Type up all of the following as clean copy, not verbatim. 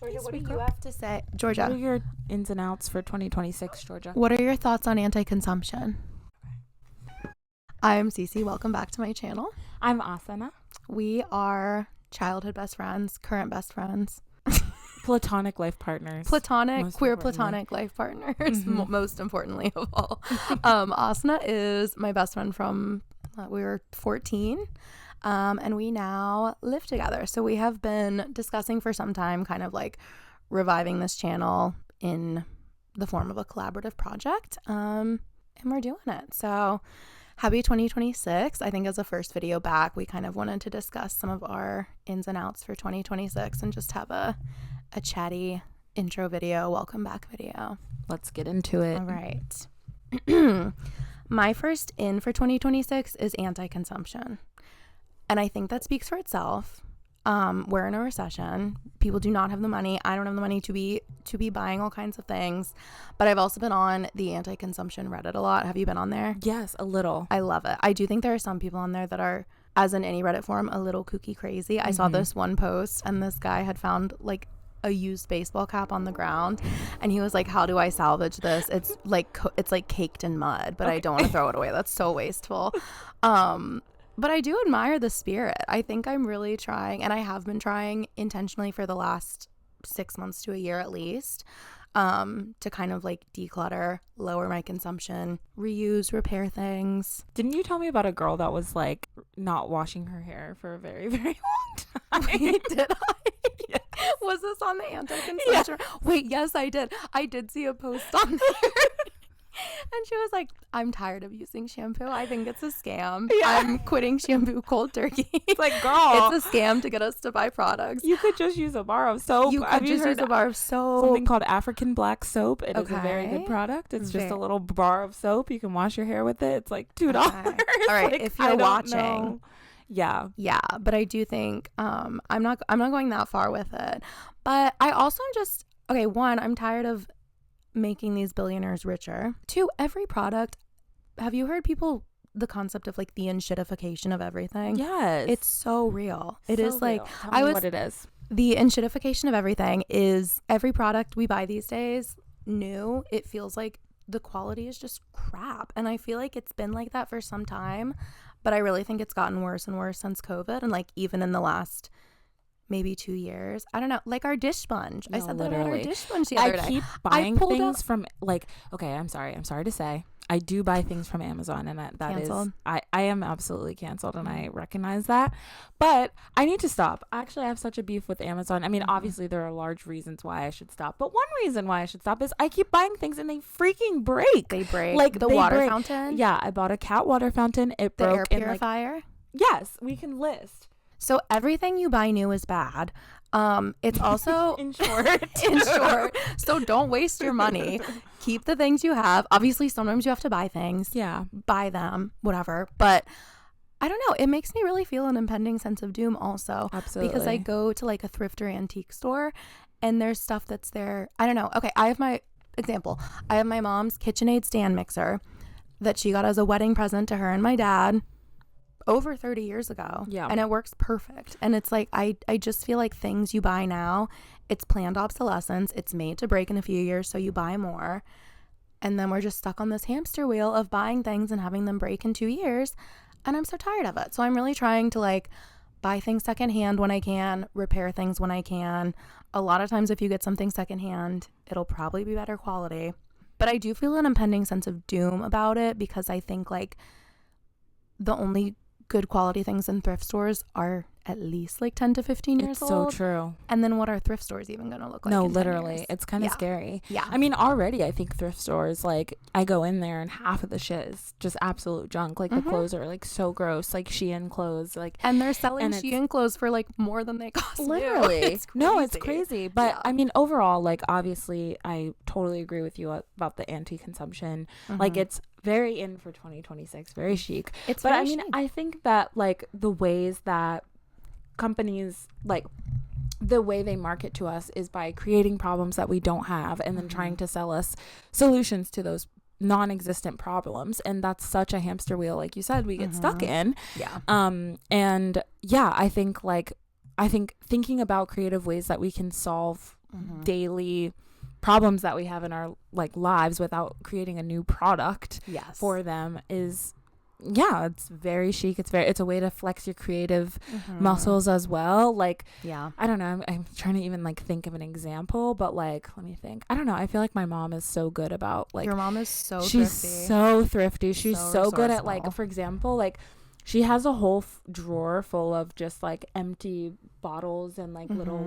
Georgia, what do you have to say? Georgia. What are your ins and outs for 2026, Georgia? What are your thoughts on anti-consumption? I'm Cece. Welcome back to my channel. I'm Asana. We are childhood best friends, current best friends. Platonic life partners. Platonic life partners, most importantly of all. Asana is my best friend from we were 14, and we now live together. So we have been discussing for some time kind of like reviving this channel in the form of a collaborative project, and we're doing it. So happy 2026. I think as a first video back, we kind of wanted to discuss some of our ins and outs for 2026 and just have a chatty intro video, welcome back video. Let's get into it. All right. My first in for 2026 is anti-consumption. And I think that speaks for itself. We're in a recession. People do not have the money. I don't have the money to be buying all kinds of things. But I've also been on the anti-consumption Reddit a lot. Have you been on there? Yes, a little. I love it. I do think there are some people on there that are, as in any Reddit forum, a little kooky crazy. I saw this one post and this guy had found like a used baseball cap on the ground and he was like, how do I salvage this? It's like caked in mud, but I don't want to throw it away. That's so wasteful. But I do admire the spirit. I think I'm really trying, and I have been trying intentionally for the last 6 months to a year at least, to kind of like declutter, lower my consumption, reuse, repair things. Didn't you tell me about a girl that was like not washing her hair for a very, very long time? Wait, did I? Yes. Was this on the anti-consumption? Yeah. Wait, yes, I did. I did see a post on there. And she was like, I'm tired of using shampoo. I think it's a scam. Yeah. I'm quitting shampoo cold turkey. It's like, girl, it's a scam to get us to buy products. You could just use a bar of soap. You could just use a bar of soap. Something called African black soap. It is a very good product. It's just a little bar of soap. You can wash your hair with it. It's like $2. Okay. All right, like, if you're watching. Know. Yeah, but I do think I'm not going that far with it. But I also just, one, I'm tired of making these billionaires richer. Two, every product, have you heard the concept of like the enshittification of everything? Yes, it's so real. It is like, tell me what it is. The enshittification of everything is every product we buy these days new, it feels like the quality is just crap, and I feel like it's been like that for some time, but I really think it's gotten worse and worse since COVID, and like even in the last maybe 2 years. I don't know, like our dish sponge. I said that about our dish sponge the other day. I keep buying things from like, I'm sorry to say, I do buy things from Amazon, and that canceled. I am absolutely canceled, and I recognize that, but I need to stop. Actually, I have such a beef with Amazon. I mean, obviously there are large reasons why I should stop, but one reason why I should stop is I keep buying things and they freaking break. They break. Like the water fountain. Yeah, I bought a cat water fountain. It broke. The air purifier. Yes, we can list. So everything you buy new is bad. It's also in short. So don't waste your money. Keep the things you have. Obviously, sometimes you have to buy things. Yeah. Buy them, whatever. But I don't know. It makes me really feel an impending sense of doom also. Absolutely. Because I go to like a thrift or antique store and there's stuff that's there. I don't know. Okay, I have my example. I have my mom's KitchenAid stand mixer that she got as a wedding present to her and my dad over 30 years ago. Yeah. And it works perfect. And it's like, I just feel like things you buy now, it's planned obsolescence. It's made to break in a few years, so you buy more. And then we're just stuck on this hamster wheel of buying things and having them break in 2 years. And I'm so tired of it. So I'm really trying to like buy things secondhand when I can, repair things when I can. A lot of times if you get something secondhand, it'll probably be better quality. But I do feel an impending sense of doom about it, because I think like the only good quality things in thrift stores are at least like 10 to 15 years old. It's so true. And then what are thrift stores even going to look like? No, in 10 literally. years? It's kind of scary. Yeah. I mean, already I think thrift stores, like I go in there and half of the shit is just absolute junk. Like the clothes are like so gross, like Shein clothes, like, and they're selling Shein clothes for like more than they cost. Literally. It's crazy. But yeah. I mean, overall, like obviously I totally agree with you about the anti-consumption. Like it's very in for 2026, very chic. But I mean, I think that like the ways that companies, like the way they market to us is by creating problems that we don't have and then trying to sell us solutions to those non-existent problems, and that's such a hamster wheel, like you said, we get stuck in. And yeah, I think thinking about creative ways that we can solve daily problems that we have in our like lives without creating a new product for them is it's very chic. It's a way to flex your creative muscles as well. Like, I don't know. I'm trying to even like think of an example, but like, let me think. I don't know. I feel like my mom is so good about like, your mom is so she's thrifty. so thrifty. She's so good at resourceful. like, for example, like she has a whole drawer full of just like empty bottles and like little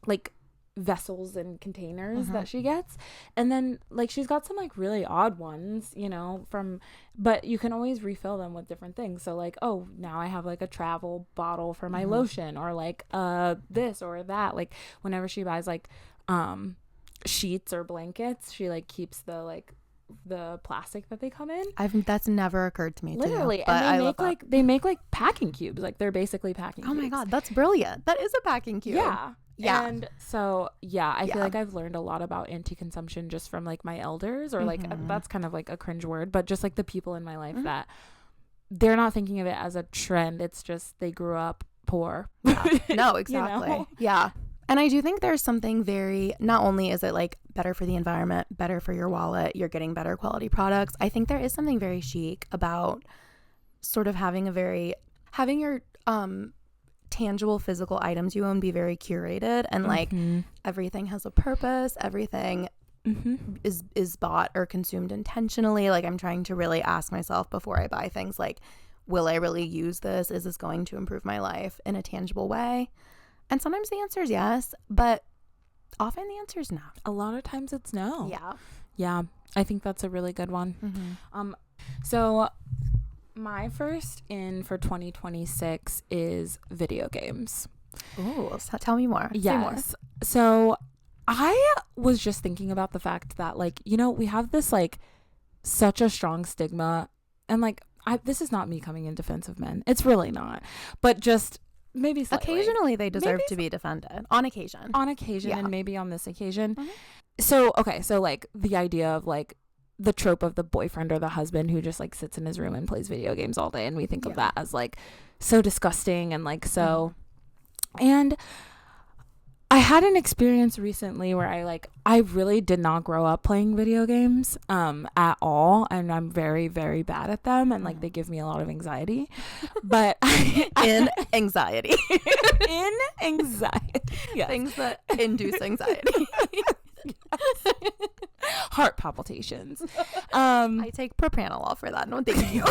like vessels and containers that she gets, and then like she's got some like really odd ones, you know, but you can always refill them with different things. So like, oh, now I have like a travel bottle for my lotion, or like this or that. Like whenever she buys like sheets or blankets, she like keeps the plastic that they come in. That's never occurred to me. Literally, and they make like packing cubes. Like they're basically packing cubes. Oh my god, that's brilliant. That is a packing cube. Yeah. And so, I feel like I've learned a lot about anti-consumption just from like my elders, or like that's kind of like a cringe word, but just like the people in my life that they're not thinking of it as a trend. It's just they grew up poor. No, exactly. You know? Yeah. And I do think there's something not only is it like better for the environment, better for your wallet, you're getting better quality products. I think there is something very chic about sort of having your tangible physical items you own be very curated, and like everything has a purpose, everything is bought or consumed intentionally. Like I'm trying to really ask myself before I buy things, like, will I really use this? Is this going to improve my life in a tangible way? And sometimes the answer is yes, but often the answer is no. A lot of times it's no. Yeah, I think that's a really good one. So my first in for 2026 is video games. Ooh, so tell me more. Yes. Say more. So I was just thinking about the fact that, like, you know, we have this like such a strong stigma, and like this is not me coming in defense of men. It's really not. But just maybe slightly. Occasionally they deserve to be defended. On occasion, and maybe on this occasion. So like the idea of like the trope of the boyfriend or the husband who just like sits in his room and plays video games all day, and we think of that as like so disgusting and like so. And I had an experience recently where I really did not grow up playing video games at all, and I'm very, very bad at them, and like they give me a lot of anxiety. But anxiety. Yes. Things that induce anxiety. Heart palpitations. I take propranolol for that. No, thank you.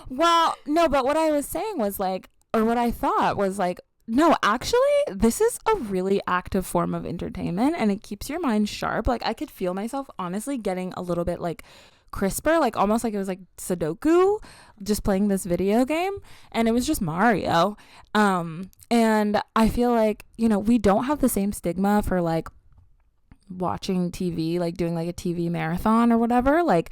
Well, no, but what I was saying was like, or what I thought was like, no, actually, this is a really active form of entertainment, and it keeps your mind sharp. Like I could feel myself honestly getting a little bit like crisper, like almost like it was like Sudoku, just playing this video game, and it was just Mario. And I feel like, you know, we don't have the same stigma for like watching TV, like doing like a TV marathon or whatever. Like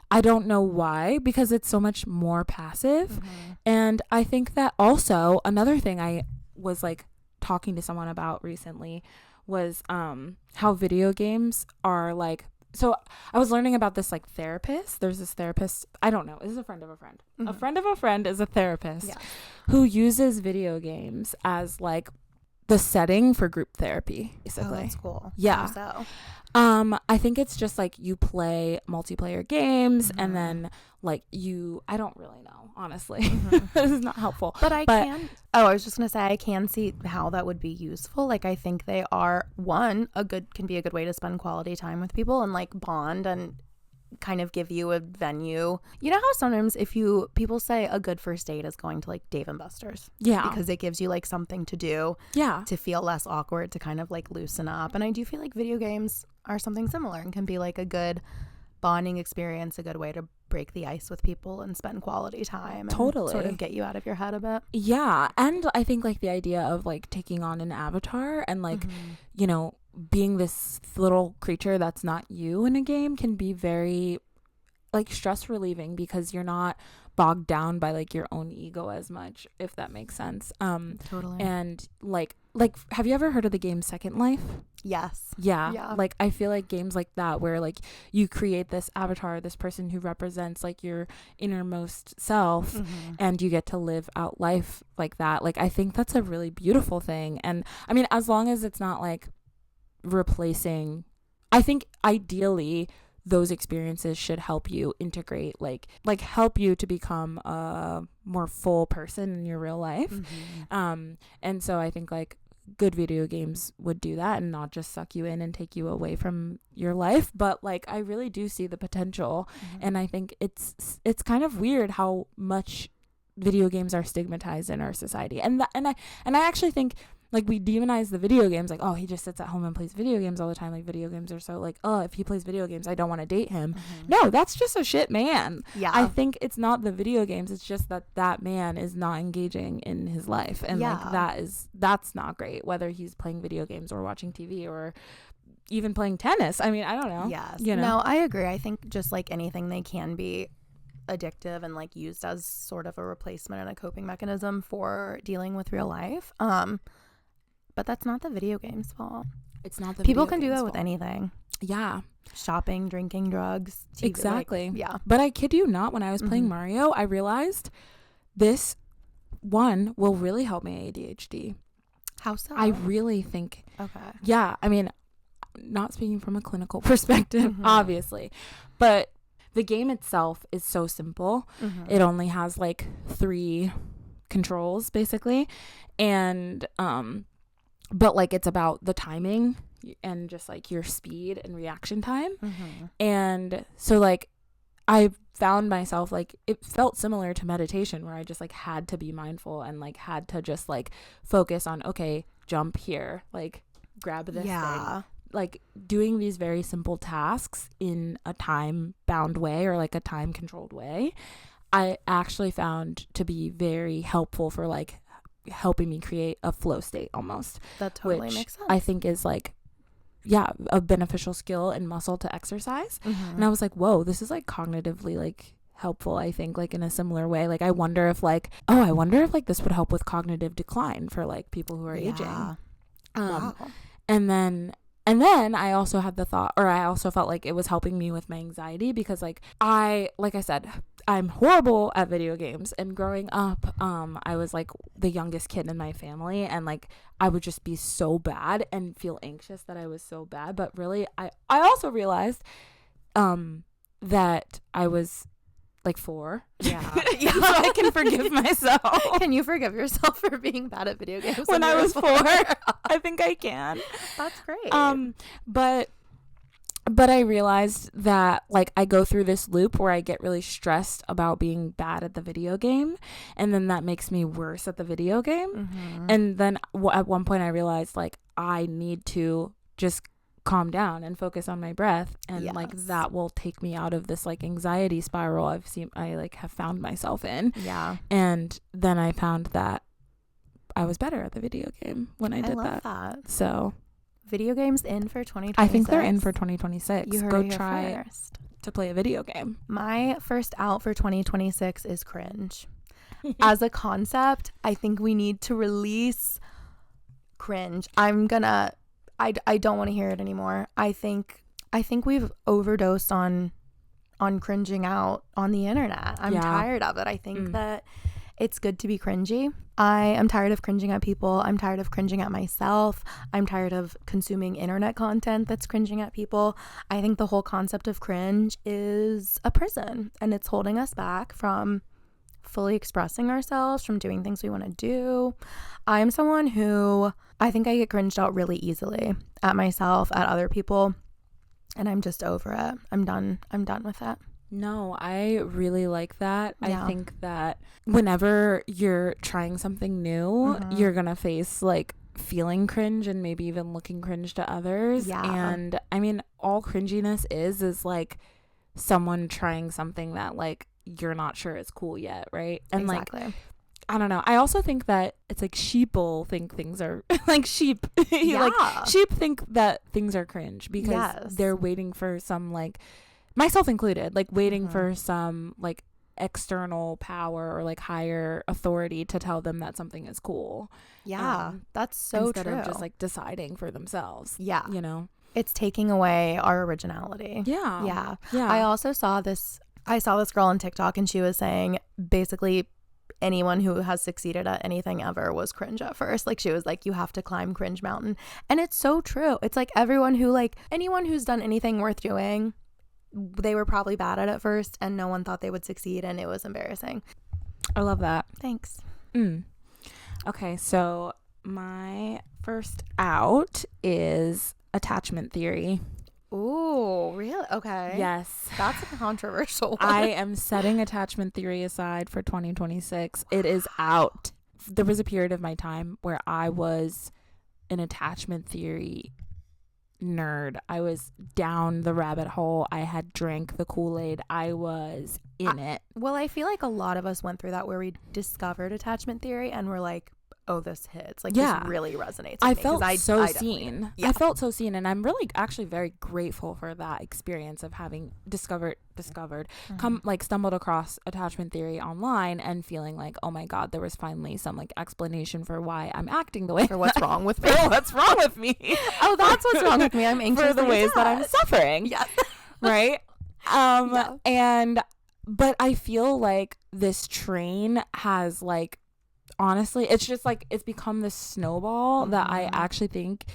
I don't know why, because it's so much more passive. And I think that also another thing I was like talking to someone about recently was how video games are like, so I was learning about this like therapist. There's this therapist, I don't know, this is a friend of a friend. A friend of a friend is a therapist who uses video games as like the setting for group therapy, basically. Oh, that's cool. Yeah. How so? I think it's just like you play multiplayer games and then like I don't really know, honestly. This is not helpful. But I was just going to say, I can see how that would be useful. Like, I think they are, can be a good way to spend quality time with people and like bond and kind of give you a venue. You know how sometimes people say a good first date is going to like Dave and Buster's, because it gives you like something to do, to feel less awkward, to kind of like loosen up. And I do feel like video games are something similar and can be like a good bonding experience, a good way to break the ice with people and spend quality time and sort of get you out of your head a bit. And I think like the idea of like taking on an avatar and like you know, being this little creature that's not you in a game can be very like stress relieving, because you're not bogged down by like your own ego as much, if that makes sense. Totally. And like have you ever heard of the game Second Life? Yes. Yeah. Like I feel like games like that, where like you create this avatar, this person who represents like your innermost self, and you get to live out life like that. Like I think that's a really beautiful thing. And I mean, as long as it's not like replacing. I think ideally those experiences should help you integrate, like help you to become a more full person in your real life. And so I think like good video games would do that and not just suck you in and take you away from your life. But like I really do see the potential, and I think it's kind of weird how much video games are stigmatized in our society. And I actually think like we demonize the video games, like, oh, he just sits at home and plays video games all the time. Like video games are so like, oh, if he plays video games, I don't want to date him. No, that's just a shit man. Yeah. I think it's not the video games. It's just that man is not engaging in his life. And like that's not great, whether he's playing video games or watching TV or even playing tennis. I mean, I don't know. Yes. You know? No, I agree. I think just like anything, they can be addictive and like used as sort of a replacement and a coping mechanism for dealing with real life. But that's not the video game's fault. It's not the people can do that with anything. Yeah. Shopping, drinking, drugs, TV, exactly. Like, yeah. But I kid you not, when I was playing Mario, I realized this one will really help my ADHD. How so? I really think. Okay. Yeah. I mean, not speaking from a clinical perspective, obviously, but the game itself is so simple. It only has like 3 controls basically. And, but like it's about the timing and just like your speed and reaction time. And so like I found myself like it felt similar to meditation, where I just like had to be mindful and like had to just like focus on, okay, jump here, like grab this thing. Like doing these very simple tasks in a time bound way or like a time controlled way, I actually found to be very helpful for like helping me create a flow state almost. That totally makes sense. I think is like, yeah, a beneficial skill and muscle to exercise. And I was like, whoa, this is like cognitively like helpful, I think, like in a similar way. Like I wonder if like this would help with cognitive decline for like people who are aging. Wow. And then I also had the thought, or I also felt like it was helping me with my anxiety, because like I said, I'm horrible at video games, and growing up, I was like the youngest kid in my family, and like I would just be so bad and feel anxious that I was so bad. But really, I also realized that I was like 4. Yeah. So I can forgive myself. Can you forgive yourself for being bad at video games when I was 4? I think I can. That's great. But I realized that like I go through this loop where I get really stressed about being bad at the video game, and then that makes me worse at the video game. And then at one point I realized like I need to just calm down and focus on my breath, and like that will take me out of this like anxiety spiral I like have found myself in. And then I found that I was better at the video game when I did that. So video games in for 2026. I think they're in for 2026. You heard Go it here try first. To play a video game. My first out for 2026 is cringe. As a concept, I think we need to release cringe. I don't want to hear it anymore. I think we've overdosed on cringing out on the internet. I'm tired of it. I think that it's good to be cringy. I am tired of cringing at people. I'm tired of cringing at myself. I'm tired of consuming internet content that's cringing at people. I think the whole concept of cringe is a prison, and it's holding us back from fully expressing ourselves, from doing things we want to do. I'm someone who I think I get cringed out really easily at myself, at other people, and I'm just over it. I'm done with it. No, I really like that. I think that whenever you're trying something new, you're gonna face like feeling cringe and maybe even looking cringe to others. And I mean, all cringiness is like someone trying something that like you're not sure it's cool yet, right? And like I don't know, I also think that it's like sheeple think things are like sheep like sheep think that things are cringe because they're waiting for some, like myself included, like waiting for some like external power or like higher authority to tell them that something is cool. That's so instead true. Of just like deciding for themselves. You know, it's taking away our originality. I also saw this girl on TikTok, and she was saying basically anyone who has succeeded at anything ever was cringe at first. Like she was like, you have to climb cringe mountain. And it's so true. It's like anyone who's done anything worth doing, they were probably bad at it first and no one thought they would succeed and it was embarrassing. I love that. Thanks. Okay, so my first out is attachment theory. Ooh, really? Okay. Yes. That's a controversial one. I am setting attachment theory aside for 2026. It is out. There was a period of my time where I was an attachment theory nerd. I was down the rabbit hole. I had drank the Kool-Aid. I was in it. Well, I feel like a lot of us went through that where we discovered attachment theory and we're like, oh, this hits. Like, this really resonates with I me, felt so seen. Yeah. I felt so seen, and I'm really actually very grateful for that experience of having discovered stumbled across attachment theory online and feeling like, oh my God, there was finally some like explanation for why I'm acting the way. For what's wrong with me. What's wrong with me? Oh, that's what's wrong with me. I'm anxious for the ways that I'm suffering. Yeah. Right. But I feel like this train has like, honestly, it's just like it's become this snowball that I actually think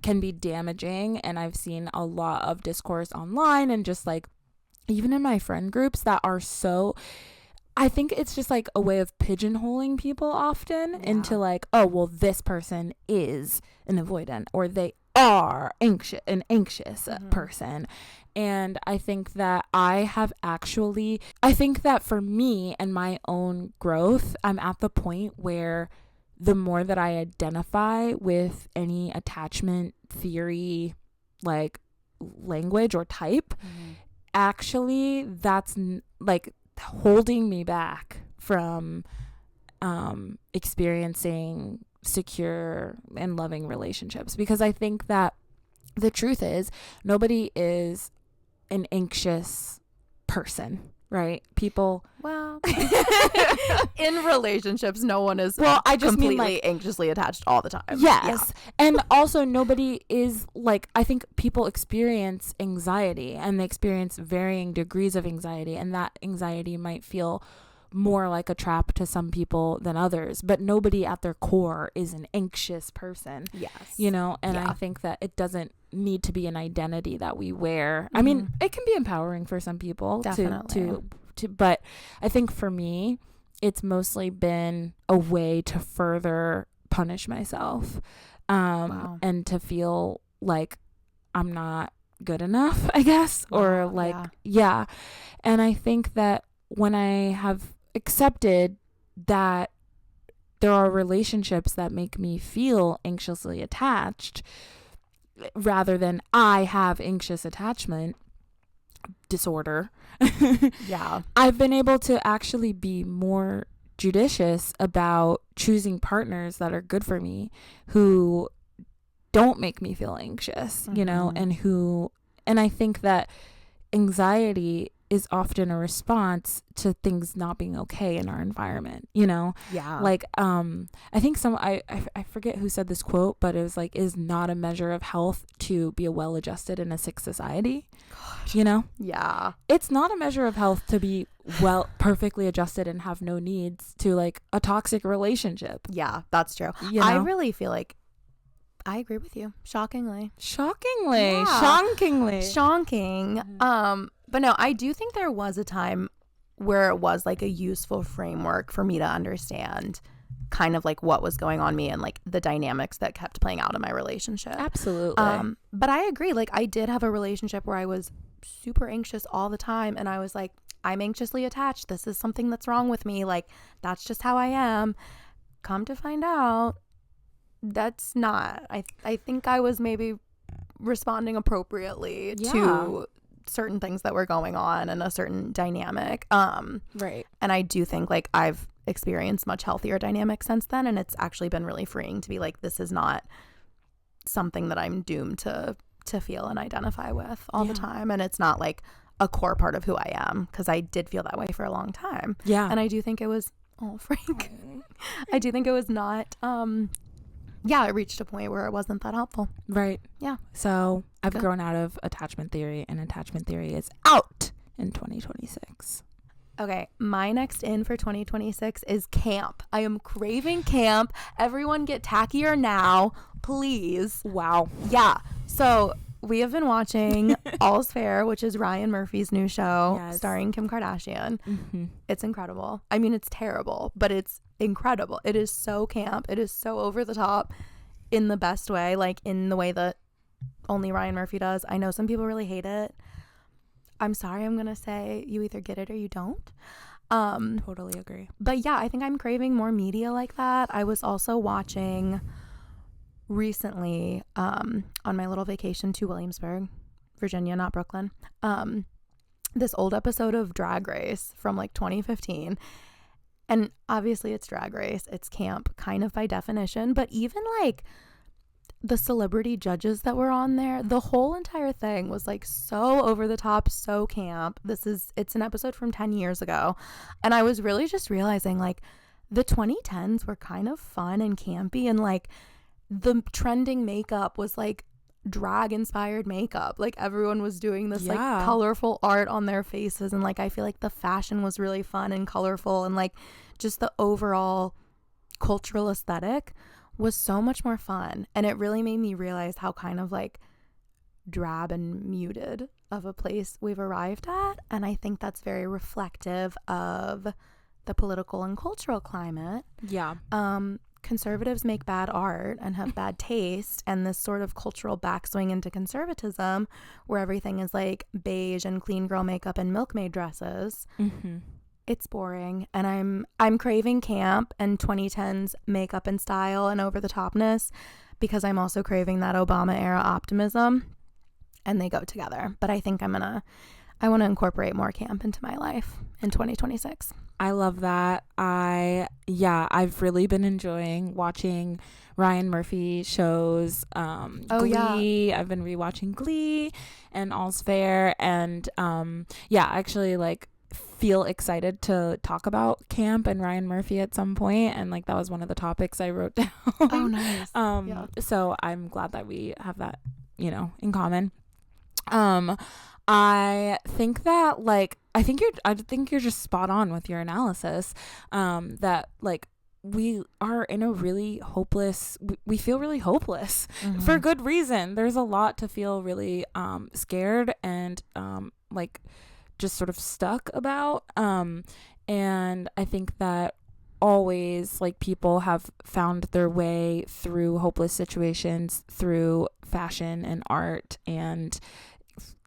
can be damaging. And I've seen a lot of discourse online and just like even in my friend groups that are so, I think it's just like a way of pigeonholing people often into like, oh, well, this person is an avoidant or they are an anxious person. And I think that I think that for me and my own growth, I'm at the point where the more that I identify with any attachment theory, like language or type, actually that's like holding me back from experiencing secure and loving relationships. Because I think that the truth is nobody is an anxious person, right? People, well, in relationships no one is I just completely mean like anxiously attached all the time. Yes. And also nobody is like, I think people experience anxiety and they experience varying degrees of anxiety, and that anxiety might feel more like a trap to some people than others, but nobody at their core is an anxious person. Yes. You know, and I think that it doesn't need to be an identity that we wear. I mean, it can be empowering for some people to but I think for me it's mostly been a way to further punish myself and to feel like I'm not good enough, I guess, or like and I think that when I have accepted that there are relationships that make me feel anxiously attached rather than I have anxious attachment disorder, I've been able to actually be more judicious about choosing partners that are good for me, who don't make me feel anxious, you know, and I think that anxiety is often a response to things not being okay in our environment, you know? Yeah. Like, I think I forget who said this quote, but it was like, is not a measure of health to be a well-adjusted in a sick society. God. You know? Yeah. It's not a measure of health to be perfectly adjusted and have no needs to like a toxic relationship. Yeah, that's true. You know? I really feel like I agree with you. Shockingly. Yeah. Shocking. But no, I do think there was a time where it was like a useful framework for me to understand kind of like what was going on me and like the dynamics that kept playing out in my relationship. Absolutely. But I agree. Like I did have a relationship where I was super anxious all the time and I was like, I'm anxiously attached. This is something that's wrong with me. Like that's just how I am. Come to find out, that's not. I think I was maybe responding appropriately to certain things that were going on and a certain dynamic. Right. And I do think like I've experienced much healthier dynamics since then, and it's actually been really freeing to be like, this is not something that I'm doomed to feel and identify with all the time, and it's not like a core part of who I am, because I did feel that way for a long time. Yeah. And I do think it was Frank. I do think it was not it reached a point where it wasn't that helpful. Right. Yeah. So I've grown out of attachment theory, and attachment theory is out in 2026. Okay, my next in for 2026 is camp. I am craving camp. Everyone get tackier now, please. Wow. Yeah. So we have been watching All's Fair, which is Ryan Murphy's new show starring Kim Kardashian. Mm-hmm. It's incredible. I mean, it's terrible, but it's incredible. It is so camp. It is so over the top in the best way, like in the way that only Ryan Murphy does. I know some people really hate it. I'm sorry, I'm gonna say you either get it or you don't. Totally agree. But yeah, I think I'm craving more media like that. I was also watching recently on my little vacation to Williamsburg, Virginia, not Brooklyn, this old episode of Drag Race from like 2015. And obviously it's Drag Race, it's camp kind of by definition, but even like the celebrity judges that were on there, the whole entire thing was like so over the top, so camp. It's an episode from 10 years ago. And I was really just realizing like the 2010s were kind of fun and campy, and like the trending makeup was like drag inspired makeup. Like everyone was doing this like colorful art on their faces, and like I feel like the fashion was really fun and colorful, and like just the overall cultural aesthetic was so much more fun. And it really made me realize how kind of like drab and muted of a place we've arrived at. And I think that's very reflective of the political and cultural climate. Yeah. Conservatives make bad art and have bad taste, and this sort of cultural backswing into conservatism where everything is like beige and clean girl makeup and milkmaid dresses. Mm-hmm. It's boring, and I'm craving camp and 2010s makeup and style and over the topness, because I'm also craving that Obama era optimism, and they go together. But I think I want to incorporate more camp into my life in 2026. I love that. I've really been enjoying watching Ryan Murphy shows. Glee. Yeah. I've been rewatching Glee and All's Fair, and actually like feel excited to talk about camp and Ryan Murphy at some point, and like that was one of the topics I wrote down. Oh, nice. So I'm glad that we have that, in common. I think that like I think you're just spot on with your analysis, that like we are in a really hopeless, we feel really hopeless, mm-hmm. for good reason. There's a lot to feel really scared and like just sort of stuck about, and I think that always like people have found their way through hopeless situations through fashion and art and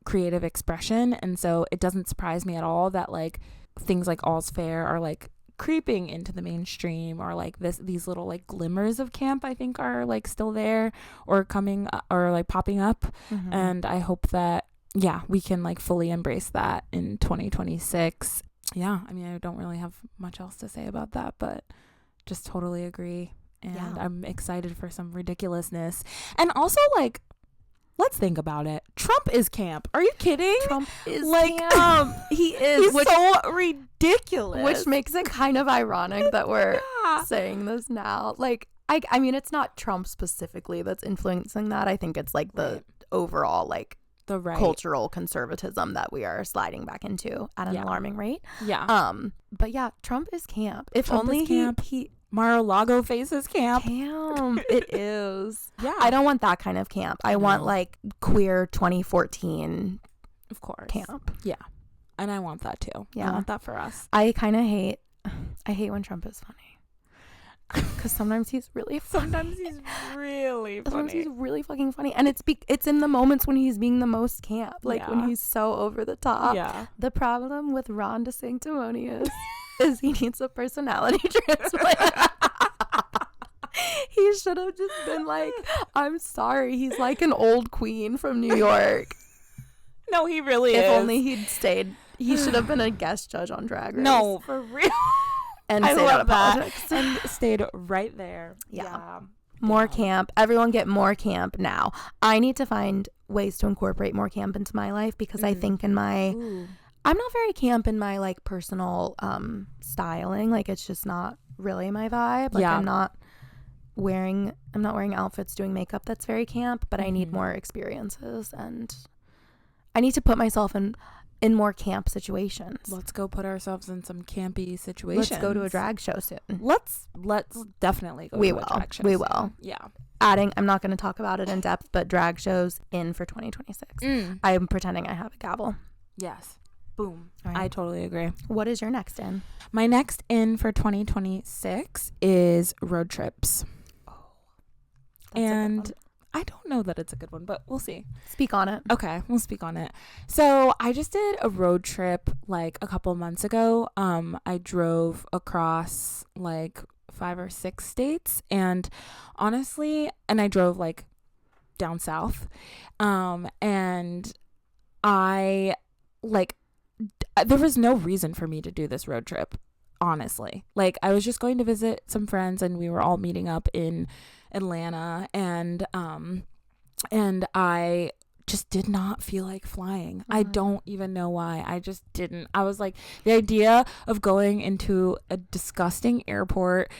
creative expression, and so it doesn't surprise me at all that like things like All's Fair are like creeping into the mainstream, or like these little like glimmers of camp I think are like still there or coming or like popping up, mm-hmm. and I hope that we can like fully embrace that in 2026. I mean, I don't really have much else to say about that, but just totally agree, and I'm excited for some ridiculousness. And also like, let's think about it. Trump is camp. Are you kidding? Trump is like camp. He is. He's so ridiculous. Which makes it kind of ironic that we're saying this now. Like, I mean, it's not Trump specifically that's influencing that. I think it's like the overall like the cultural conservatism that we are sliding back into at an alarming rate. Yeah. But yeah, Trump is camp. If Trump only is camp. he Mar-a-Lago faces camp. It is. Yeah. I don't want that kind of camp. I want like queer 2014 of course camp. Yeah. And I want that too. Yeah. I want that for us. I kind of hate when Trump is funny. Because sometimes he's really funny. Sometimes he's really funny. Sometimes he's really fucking funny. And it's in the moments when he's being the most camp. Like when he's so over the top. Yeah. The problem with Ron DeSanctimonious is he needs a personality transplant. He should have just been like, I'm sorry. He's like an old queen from New York. No, he really is. If only he'd stayed. He should have been a guest judge on Drag Race. No, for real. And stayed out of politics. And stayed right there. Yeah. More camp. Everyone get more camp now. I need to find ways to incorporate more camp into my life, because I think in my... I'm not very camp in my like personal styling. Like it's just not really my vibe. Like I'm not wearing outfits, doing makeup that's very camp, but I need more experiences, and I need to put myself in in more camp situations. Let's go put ourselves in some campy situations. Let's go to a drag show soon. Let's definitely go to a drag show soon. Will. Yeah. Adding, I'm not going to talk about it in depth, but drag shows in for 2026. I am pretending I have a gavel. Yes. Boom. Right. I totally agree. What is your next in? My next in for 2026 is road trips. Oh, and I don't know that it's a good one, but we'll see. Speak on it. Okay, we'll speak on it. So I just did a road trip like a couple months ago. I drove across like 5 or 6 states, and honestly, and I drove like down south. And I like there was no reason for me to do this road trip, honestly. Like, I was just going to visit some friends, and we were all meeting up in Atlanta, and I just did not feel like flying. I don't even know why. I just didn't. I was like, the idea of going into a disgusting airport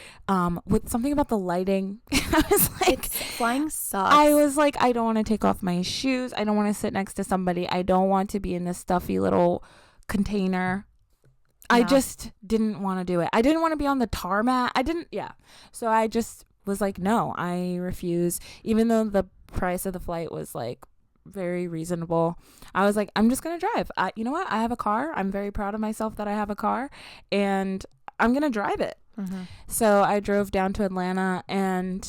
with something about the lighting, I was like, flying sucks. I was like, I don't want to take off my shoes. I don't want to sit next to somebody. I don't want to be in this stuffy little container. I just didn't want to do it. I didn't want to be on the tarmac. So I just was like, no, I refuse. Even though the price of the flight was like very reasonable, I was like, I'm just gonna drive. You know what? I have a car. I'm very proud of myself that I have a car, and I'm gonna drive it. So I drove down to Atlanta, and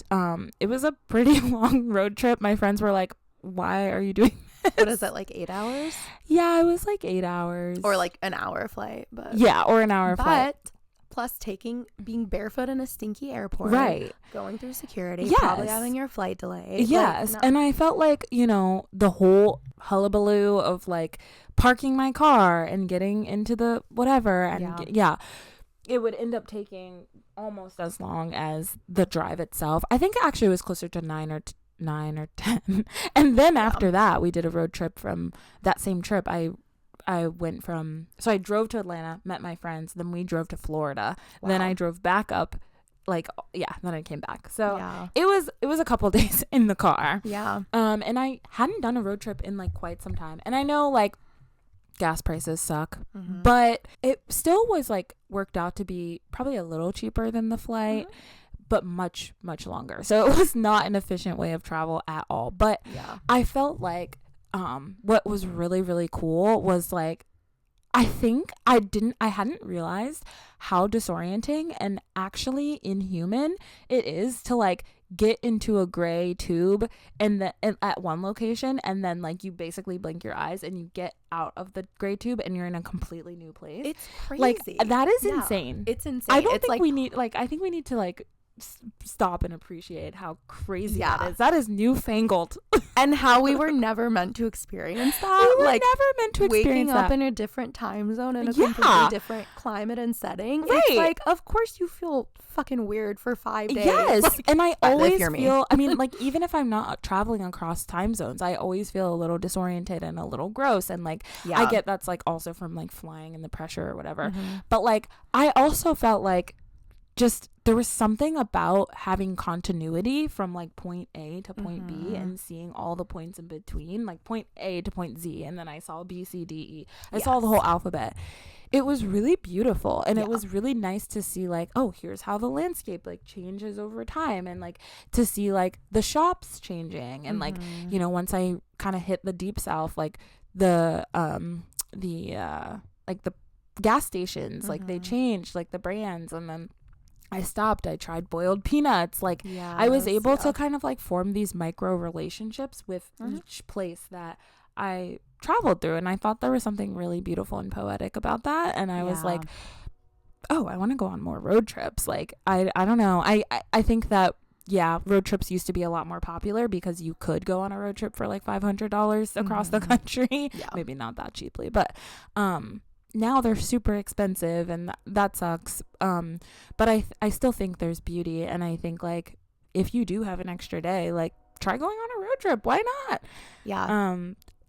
it was a pretty long road trip. My friends were like, why are you doing this? What is it, like 8 hours? Yeah, it was like 8 hours. Or like an hour flight. But yeah, or an hour flight. But plus being barefoot in a stinky airport. Right. Going through security. Yes. Probably having your flight delayed. Yes. Like, no. And I felt like, the whole hullabaloo of like parking my car and getting into the whatever. And it would end up taking almost as long as the drive itself. I think actually it was closer to 9 or 10. And then after that, we did a road trip. From that same trip, I drove to Atlanta, met my friends, then we drove to Florida. Wow. Then I drove back up, then I came back. So it was a couple days in the car. Yeah. And I hadn't done a road trip in like quite some time. And I know like gas prices suck, but it still was like worked out to be probably a little cheaper than the flight. But much, much longer. So it was not an efficient way of travel at all. But I felt like what was really, really cool was like, I think I hadn't realized how disorienting and actually inhuman it is to like get into a gray tube and at one location, and then like you basically blink your eyes and you get out of the gray tube and you're in a completely new place. It's crazy. Like that is insane. It's insane. I don't think we need I think we need to like stop and appreciate how crazy that is. That is newfangled. And how we were never meant to experience that. We were never meant to experience waking that. up in a different time zone in a completely different climate and setting. Right. It's like, of course you feel fucking weird for 5 days. Yes. Like, and I always feel, I mean, like, even if I'm not traveling across time zones, I always feel a little disoriented and a little gross. And like, I get that's like also from like flying and the pressure or whatever. But like, I also felt like just there was something about having continuity from like point A to point B and seeing all the points in between, like point A to point Z, and then I saw B, C, D, E. I saw the whole alphabet. It was really beautiful, and it was really nice to see like, oh, here's how the landscape like changes over time, and like to see like the shops changing, and like once I kind of hit the deep south, like the like the gas stations, like they changed like the brands, and then I stopped. I tried boiled peanuts. Like I was able to kind of like form these micro relationships with each place that I traveled through. And I thought there was something really beautiful and poetic about that. And I was like, oh, I want to go on more road trips. Like, I don't know. I think that, road trips used to be a lot more popular because you could go on a road trip for like $500 across the country. Maybe not that cheaply, but, now they're super expensive, and that sucks. But I still think there's beauty, and I think like if you do have an extra day, like try going on a road trip. Why not?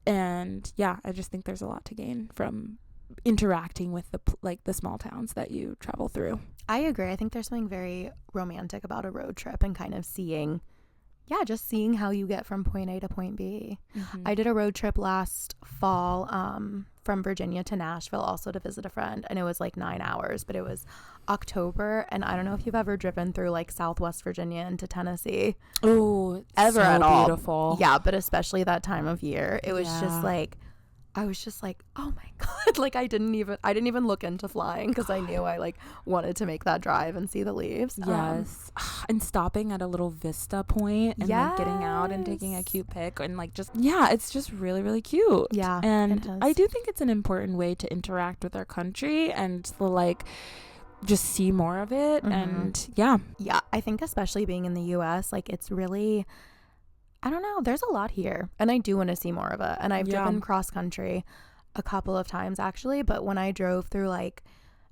And I just think there's a lot to gain from interacting with the small towns that you travel through. I agree. I think there's something very romantic about a road trip and kind of seeing how you get from point A to point B. I did a road trip last fall from Virginia to Nashville also to visit a friend, and it was like 9 hours, but it was October, and I don't know if you've ever driven through like Southwest Virginia into Tennessee. Oh, ever so at all. Beautiful. Yeah, but especially that time of year, it was just like, I was just like, oh my God. Like I didn't even look into flying because I knew I like wanted to make that drive and see the leaves. Yes. And stopping at a little vista point and yes. like getting out and taking a cute pic and like just, yeah, it's just really, really cute. Yeah. And I do think it's an important way to interact with our country and to like just see more of it. And yeah, I think especially being in the US, like it's really, I don't know, there's a lot here and I do want to see more of it. And I've driven cross country a couple of times actually, but when I drove through like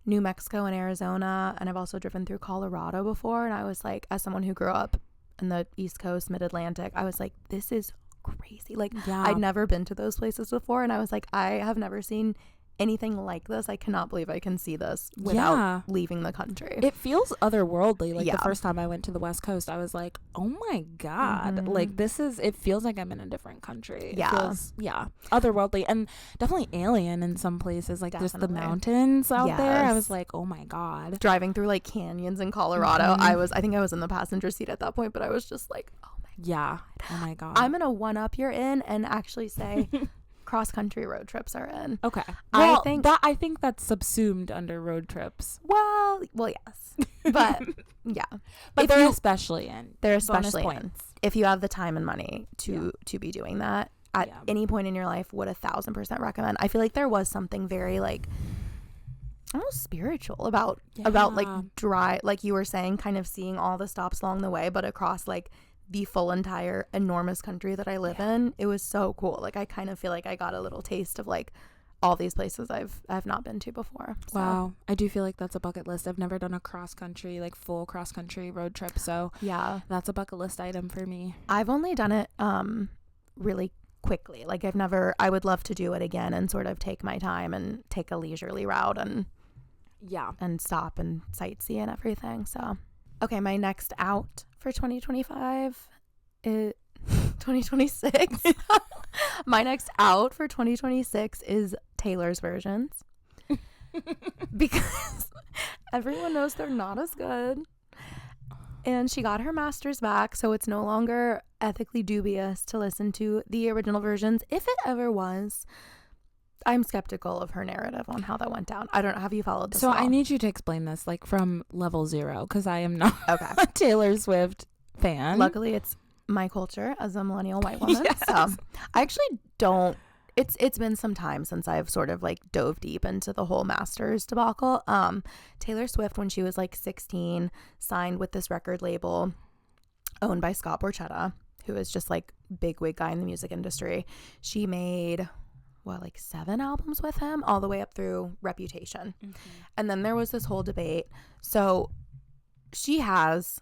New Mexico and Arizona, and I've also driven through Colorado before, and I was like, as someone who grew up in the East Coast, Mid-Atlantic, I was like, this is crazy. Like I'd never been to those places before, and I was like, I have never seen anything like this. I cannot believe I can see this without leaving the country. It feels otherworldly. Like the first time I went to the West Coast, I was like, oh my God, like it feels like I'm in a different country. It feels, otherworldly and definitely alien in some places. Like just the mountains out there. I was like, oh my God. Driving through like canyons in Colorado. I think I was in the passenger seat at that point, but I was just like, oh my God. Oh my God. I'm gonna one up you're in and actually say cross country road trips are in. Okay. Well, I think that's subsumed under road trips. Well, yes. But yeah. But they're especially in. They're especially in. If you have the time and money to be doing that at any point in your life, would 1,000% recommend. I feel like there was something very like almost spiritual about like dry, like you were saying, kind of seeing all the stops along the way, but across like the full entire enormous country that I live in. It was so cool. Like I kind of feel like I got a little taste of like all these places I've not been to before. So. Wow. I do feel like that's a bucket list. I've never done a cross country, like full cross country road trip. So yeah, that's a bucket list item for me. I've only done it really quickly. Like I would love to do it again and sort of take my time and take a leisurely route and stop and sightsee and everything. So okay, my next out for 2025 is 2026. My next out for 2026 is Taylor's versions. Because everyone knows they're not as good. And she got her master's back, so it's no longer ethically dubious to listen to the original versions, if it ever was. I'm skeptical of her narrative on how that went down. I don't know. Have you followed this? So I need you to explain this like from level 0 because I am not a Taylor Swift fan. Luckily, it's my culture as a millennial white woman. Yes. So I actually don't. It's been some time since I've sort of like dove deep into the whole Masters debacle. Taylor Swift, when she was like 16, signed with this record label owned by Scott Borchetta, who is just like bigwig guy in the music industry. She made like 7 albums with him all the way up through Reputation. And then there was this whole debate. So she has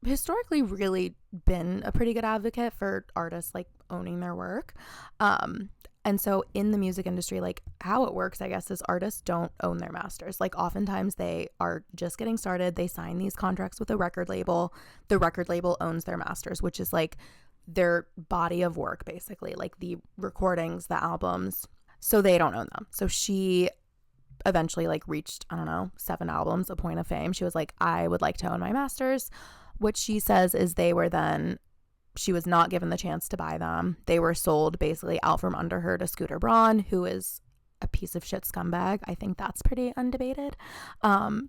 historically really been a pretty good advocate for artists like owning their work. And so in the music industry, like how it works, I guess, is artists don't own their masters. Like oftentimes they are just getting started. They sign these contracts with a record label. The record label owns their masters, which is like their body of work, basically, like the recordings, the albums. So they don't own them. So she eventually like reached, 7 albums, a point of fame. She was like, I would like to own my masters. What she says is she was not given the chance to buy them. They were sold basically out from under her to Scooter Braun, who is a piece of shit scumbag. I think that's pretty undebated.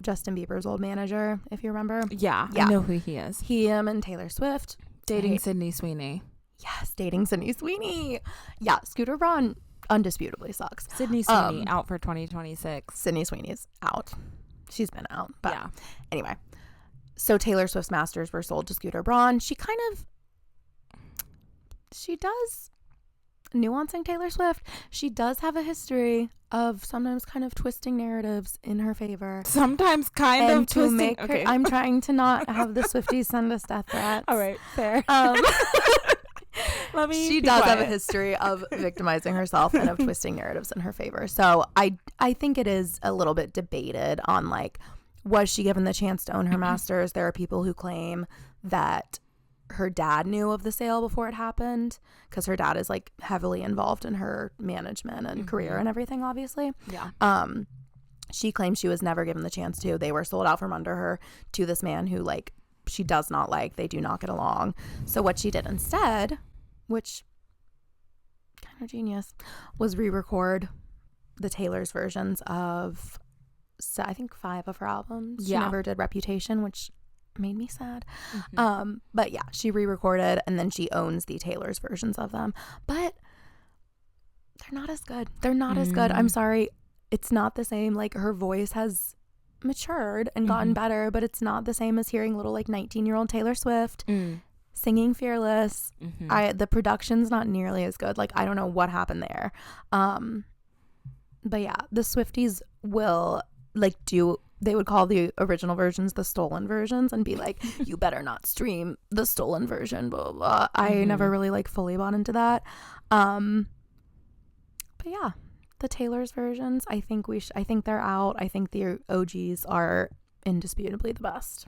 Justin Bieber's old manager, if you remember. Yeah. I know who he is. Him and Taylor Swift. Dating Sydney Sweeney. Yes, dating Sydney Sweeney. Yeah, Scooter Braun undisputably sucks. Sydney Sweeney out for 2026. Sydney Sweeney's out. She's been out. But anyway. So Taylor Swift's masters were sold to Scooter Braun. She does, nuancing Taylor Swift, she does have a history of sometimes kind of twisting narratives in her favor. Sometimes kind of twisting. Okay. I'm trying to not have the Swifties send us death threats. All right, fair. She does have a history of victimizing herself and of twisting narratives in her favor. So I think it is a little bit debated on like, was she given the chance to own her masters? There are people who claim that her dad knew of the sale before it happened, because her dad is like heavily involved in her management and career and everything, obviously. She claims she was never given the chance to. They were sold out from under her to this man who like she does not like. They do not get along. So what she did instead, which kind of genius, was re-record the Taylor's versions of, so I think 5 of her albums. She never did Reputation, which made me sad. But yeah, she re-recorded, and then she owns the Taylor's versions of them. But they're not as good. They're not as good. I'm sorry. It's not the same. Like, her voice has matured and gotten better, but it's not the same as hearing little like 19-year-old Taylor Swift singing Fearless. The production's not nearly as good. Like, I don't know what happened there. But yeah, the Swifties will like they would call the original versions the stolen versions and be like, you better not stream the stolen version, blah blah, blah. I never really like fully bought into that. But yeah, the Taylor's versions, I think they're out. I think the OGs are indisputably the best.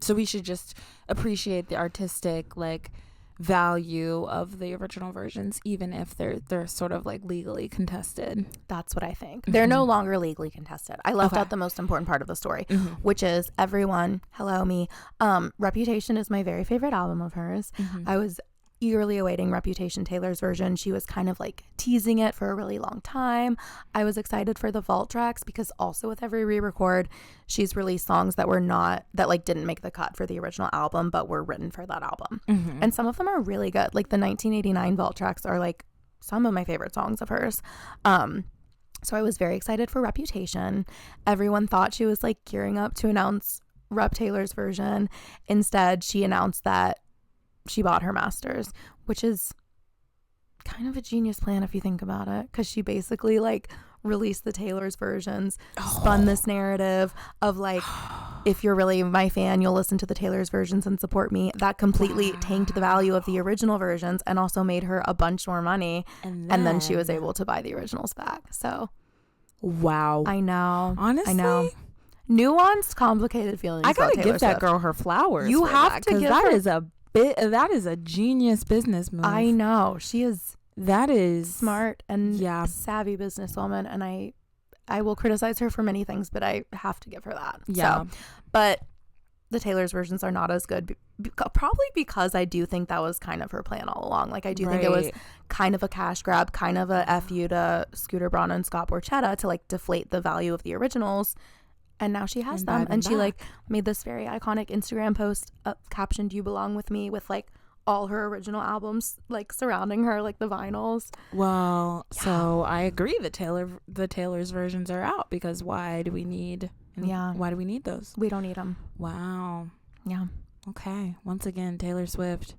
So we should just appreciate the artistic like value of the original versions, even if they're sort of like legally contested. That's what I think. They're no longer legally contested. I left out the most important part of the story, which is everyone, hello me, Reputation is my very favorite album of hers. I was eagerly awaiting Reputation, Taylor's version. She was kind of like teasing it for a really long time. I was excited for the vault tracks because also with every re-record, she's released songs that didn't make the cut for the original album, but were written for that album. And some of them are really good. Like the 1989 vault tracks are like some of my favorite songs of hers. So I was very excited for Reputation. Everyone thought she was like gearing up to announce Rep Taylor's version. Instead, she announced that she bought her masters, which is kind of a genius plan if you think about it, because she basically like released the Taylor's versions, spun this narrative of like, if you're really my fan, you'll listen to the Taylor's versions and support me. That completely tanked the value of the original versions and also made her a bunch more money, and then she was able to buy the originals back. So wow, I know, honestly, I know. Nuanced, complicated feelings. I gotta about Taylor give that Swift. girl her flowers. You have to give that her. that is a genius business move. I know, she is. That is smart and savvy businesswoman, and I will criticize her for many things, but I have to give her that. Yeah. So, but the Taylor's versions are not as good, probably because I do think that was kind of her plan all along. Like, I do think it was kind of a cash grab, kind of a fu to Scooter Braun and Scott Borchetta to like deflate the value of the originals. And now she has them, and she like made this very iconic Instagram post captioned "You belong with me" with like all her original albums like surrounding her, like the vinyls. Well, so I agree that the Taylor's versions are out, because why do we need those? We don't need them. Wow. Yeah. Okay. Once again, Taylor Swift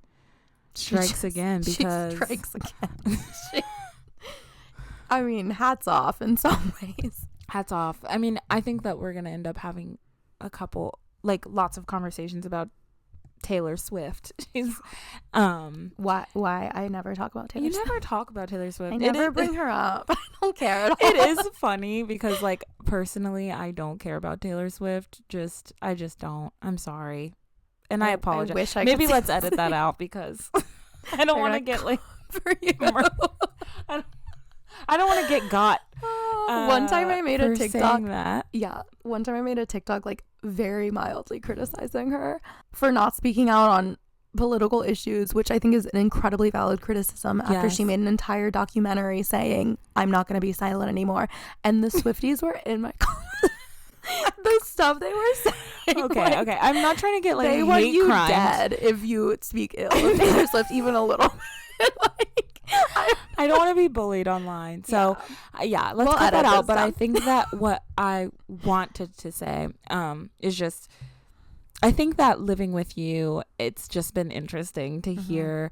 strikes again, because she strikes again. I mean, hats off in some ways. Hats off. I mean, I think that we're gonna end up having lots of conversations about Taylor Swift. She's why I never talk about Taylor Swift. You never talk about Taylor Swift. I never bring her up. I don't care at all. It is funny because like personally I don't care about Taylor Swift. I just don't. I'm sorry. And I apologize. I wish I Maybe could let's edit that out, because I don't want to get like for you. I don't want to get got. One time I made a TikTok. That. Yeah. One time I made a TikTok like very mildly criticizing her for not speaking out on political issues, which I think is an incredibly valid criticism after she made an entire documentary saying, I'm not going to be silent anymore. And the Swifties were in my the stuff they were saying. Okay. I'm not trying to get like they want you crimes. Dead if you speak ill of Taylor Swift even a little bit. I don't want to be bullied online. So let's cut that out. But I think that what I wanted to say is just, I think that living with you, it's just been interesting to hear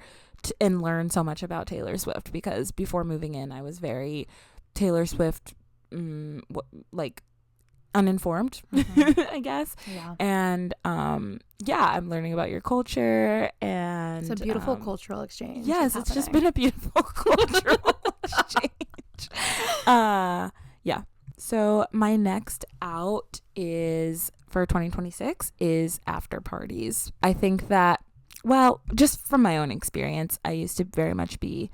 and learn so much about Taylor Swift, because before moving in, I was very Taylor Swift, uninformed, I guess. Yeah. And I'm learning about your culture, and it's a beautiful cultural exchange. Yes, it's just been a beautiful cultural exchange. So my next out is for 2026 is after parties. I think that well, just from my own experience, I used to very much be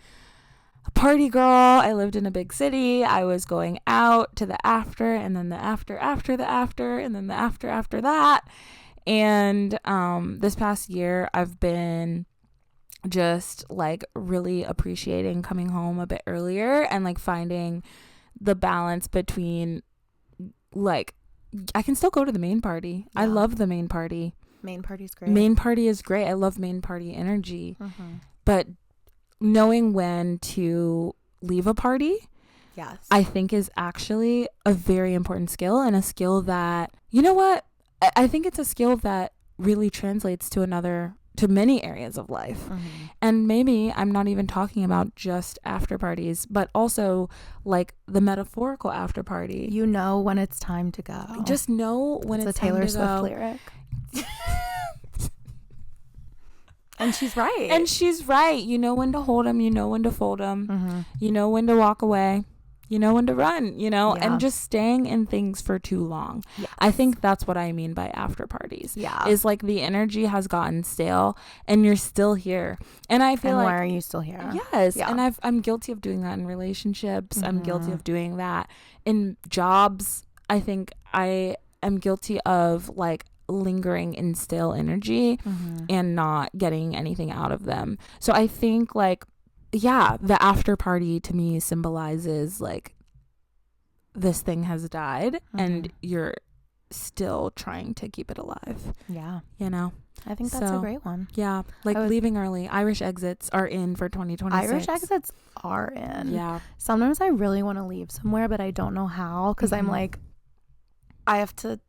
a party girl. I lived in a big city. I was going out to the after, and then the after, the after, and then the after that. And this past year, I've been just like really appreciating coming home a bit earlier and like finding the balance between like I can still go to the main party. Yeah. I love the main party. Main party's great. Main party is great. I love main party energy. But knowing when to leave a party, yes, I think is actually a very important skill, and a skill that, you know what? I think it's a skill that really translates to many areas of life. And maybe I'm not even talking about just after parties, but also like the metaphorical after party. You know when it's time to go. Just know when it's time to go. It's a Taylor Swift lyric. And she's right. And she's right. You know when to hold them. You know when to fold them. You know when to walk away. You know when to run, and just staying in things for too long. Yes. I think that's what I mean by after parties. Yeah. Is like the energy has gotten stale and you're still here. And I feel why are you still here? Yes. Yeah. And I'm guilty of doing that in relationships. I'm guilty of doing that in jobs. I think I am guilty of like lingering in stale energy and not getting anything out of them. So I think like, yeah, the after party to me symbolizes like this thing has died and you're still trying to keep it alive. Yeah. I think that's a great one. Yeah. Like leaving early. Irish exits are in for 2026. Irish exits are in. Yeah. Sometimes I really want to leave somewhere, but I don't know how, because I'm like, I have to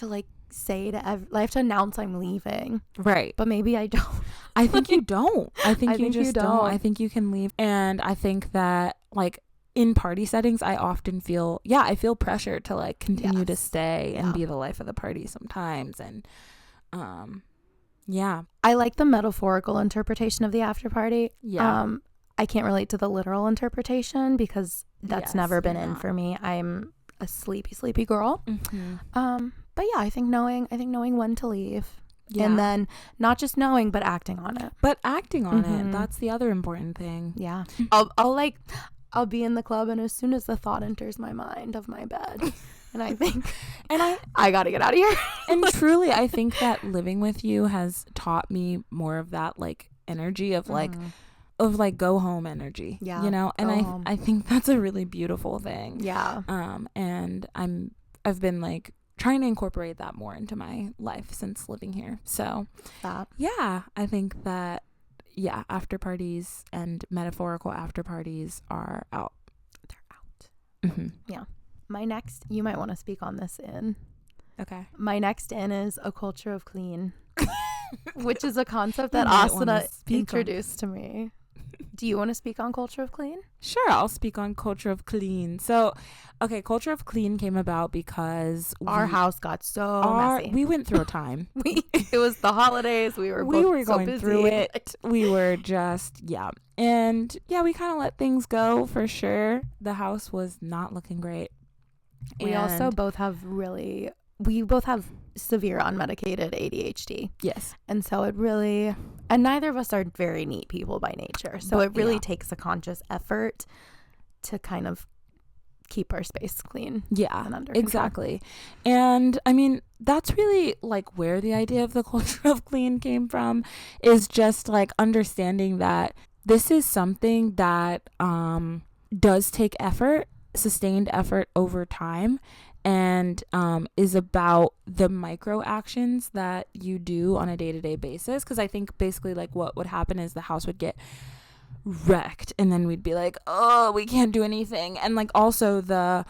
like I have to announce I'm leaving. Right. But maybe I don't. I think you don't. I think you just don't. I think you can leave. And I think that like in party settings, I often feel pressure to like continue to stay and be the life of the party sometimes. And I like the metaphorical interpretation of the after party. Yeah. I can't relate to the literal interpretation because that's never been in for me. I'm a sleepy girl. But yeah, I think knowing when to leave. Yeah. And then not just knowing, but acting on it. That's the other important thing. Yeah. I'll be in the club, and as soon as the thought enters my mind of my bed, and I think, I got to get out of here. And truly, I think that living with you has taught me more of that like energy of like, go home energy. Yeah. And I think that's a really beautiful thing. Yeah. And I've been like trying to incorporate that more into my life since living here. So yeah, I think that after parties and metaphorical after parties are out. They're out. Yeah. My next, you might want to speak on this in. Okay. My next in is a culture of clean, which is a concept that Asana introduced to me. Do you want to speak on culture of clean? Sure, I'll speak on culture of clean. So, okay, culture of clean came about because our house got so messy. We went through a time. It was the holidays. We were going through it. We were just and we kind of let things go for sure. The house was not looking great. We also both have severe unmedicated ADHD. Yes. And so and neither of us are very neat people by nature. So it really takes a conscious effort to kind of keep our space clean. Yeah, and under exactly. And I mean, that's really like where the idea of the culture of clean came from, is just like understanding that this is something that does take effort, sustained effort over time, and is about the micro actions that you do on a day-to-day basis. Because I think basically like what would happen is the house would get wrecked and then we'd be like, oh, we can't do anything. And like also the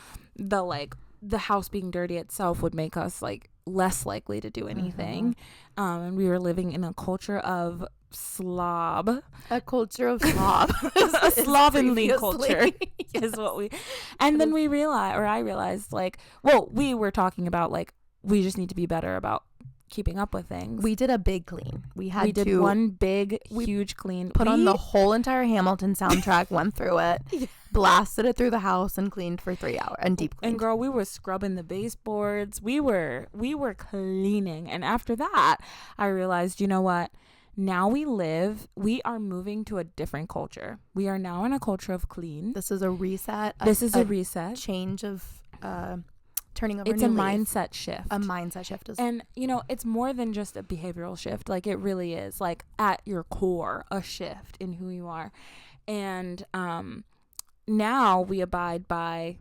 house being dirty itself would make us like less likely to do anything. And we were living in a culture of slob. A culture of slob. A slovenly culture is what we. And then I realized like, well, we were talking about like, we just need to be better about keeping up with things. We did a big clean. We did one big, huge clean. Put on the whole entire Hamilton soundtrack, went through it, blasted it through the house, and cleaned for 3 hours and deep cleaned. And girl, we were scrubbing the baseboards. We were cleaning. And after that, I realized, you know what? now we are moving to a different culture. We are now in a culture of clean. This is a reset. This is a reset. Change of turning over it's a a new mindset shift. A mindset shift is, and you know, it's more than just a behavioral shift. Like, it really is, like, at your core, a shift in who you are. And now we abide by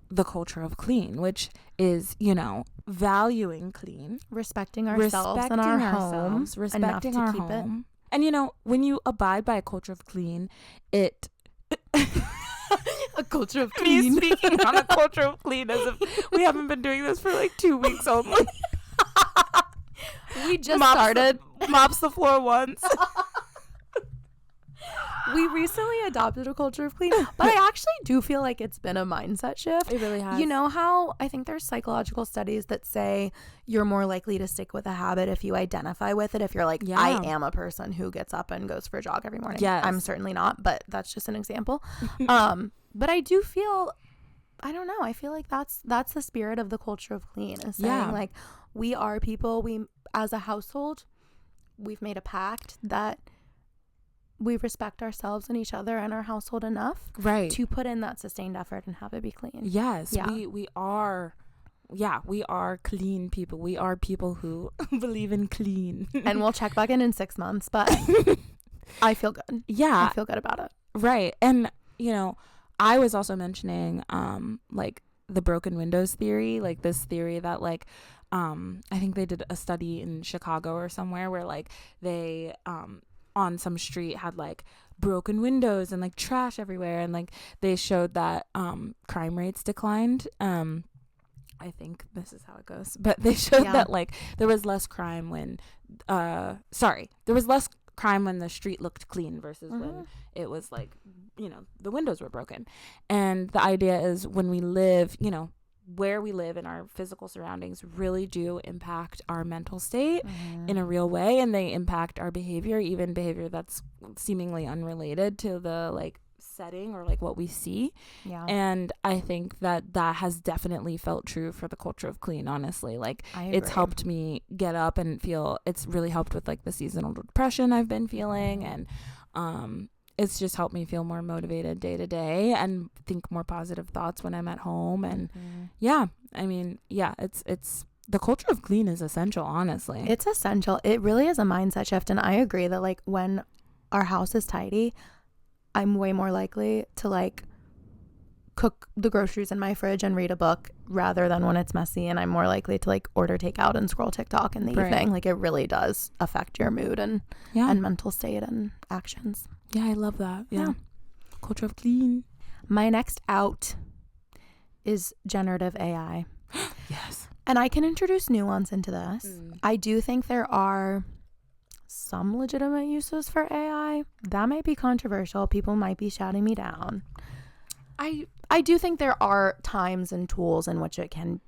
the culture of clean, which is, you know, valuing clean, respecting ourselves and our home, respecting our home. And you know, when you abide by a culture of clean, it a culture of clean. Me speaking on a culture of clean as if we haven't been doing this for like 2 weeks only. We just started. Mops the floor once. We recently adopted a culture of clean, but I actually do feel like it's been a mindset shift. It really has. You know how I think there's psychological studies that say you're more likely to stick with a habit if you identify with it. If you're like, yeah. I am a person who gets up and goes for a jog every morning. Yes. I'm certainly not, but that's just an example. But I do feel, I don't know, I feel like that's the spirit of the culture of clean, is saying like, we are people, we as a household, we've made a pact that we respect ourselves and each other and our household enough to put in that sustained effort and have it be clean. Yes, we are clean people. We are people who believe in clean. And we'll check back in 6 months, but I feel good. Yeah. I feel good about it. Right. And, you know, I was also mentioning like the broken windows theory, like this theory that like I think they did a study in Chicago or somewhere where like they on some street had like broken windows and like trash everywhere, and like they showed that crime rates declined. I think this is how it goes, but they showed that like there was less crime when there was less crime when the street looked clean versus when it was like, you know, the windows were broken. And the idea is when we live, you know, where we live and our physical surroundings really do impact our mental state in a real way, and they impact our behavior, even behavior that's seemingly unrelated to the like setting or like what we see. And I think that has definitely felt true for the culture of clean, honestly. Like, it's helped me get up and feel, it's really helped with like the seasonal depression I've been feeling, and it's just helped me feel more motivated day to day and think more positive thoughts when I'm at home. And it's the culture of clean is essential, honestly. It's essential. It really is a mindset shift. And I agree that like when our house is tidy, I'm way more likely to like cook the groceries in my fridge and read a book rather than when it's messy, and I'm more likely to like order takeout and scroll TikTok in the evening. Like, it really does affect your mood and mental state and actions. Yeah, I love that. Yeah. Culture of clean. My next out is generative AI. Yes. And I can introduce nuance into this. I do think there are some legitimate uses for AI. That might be controversial. People might be shouting me down. I do think there are times and tools in which it can,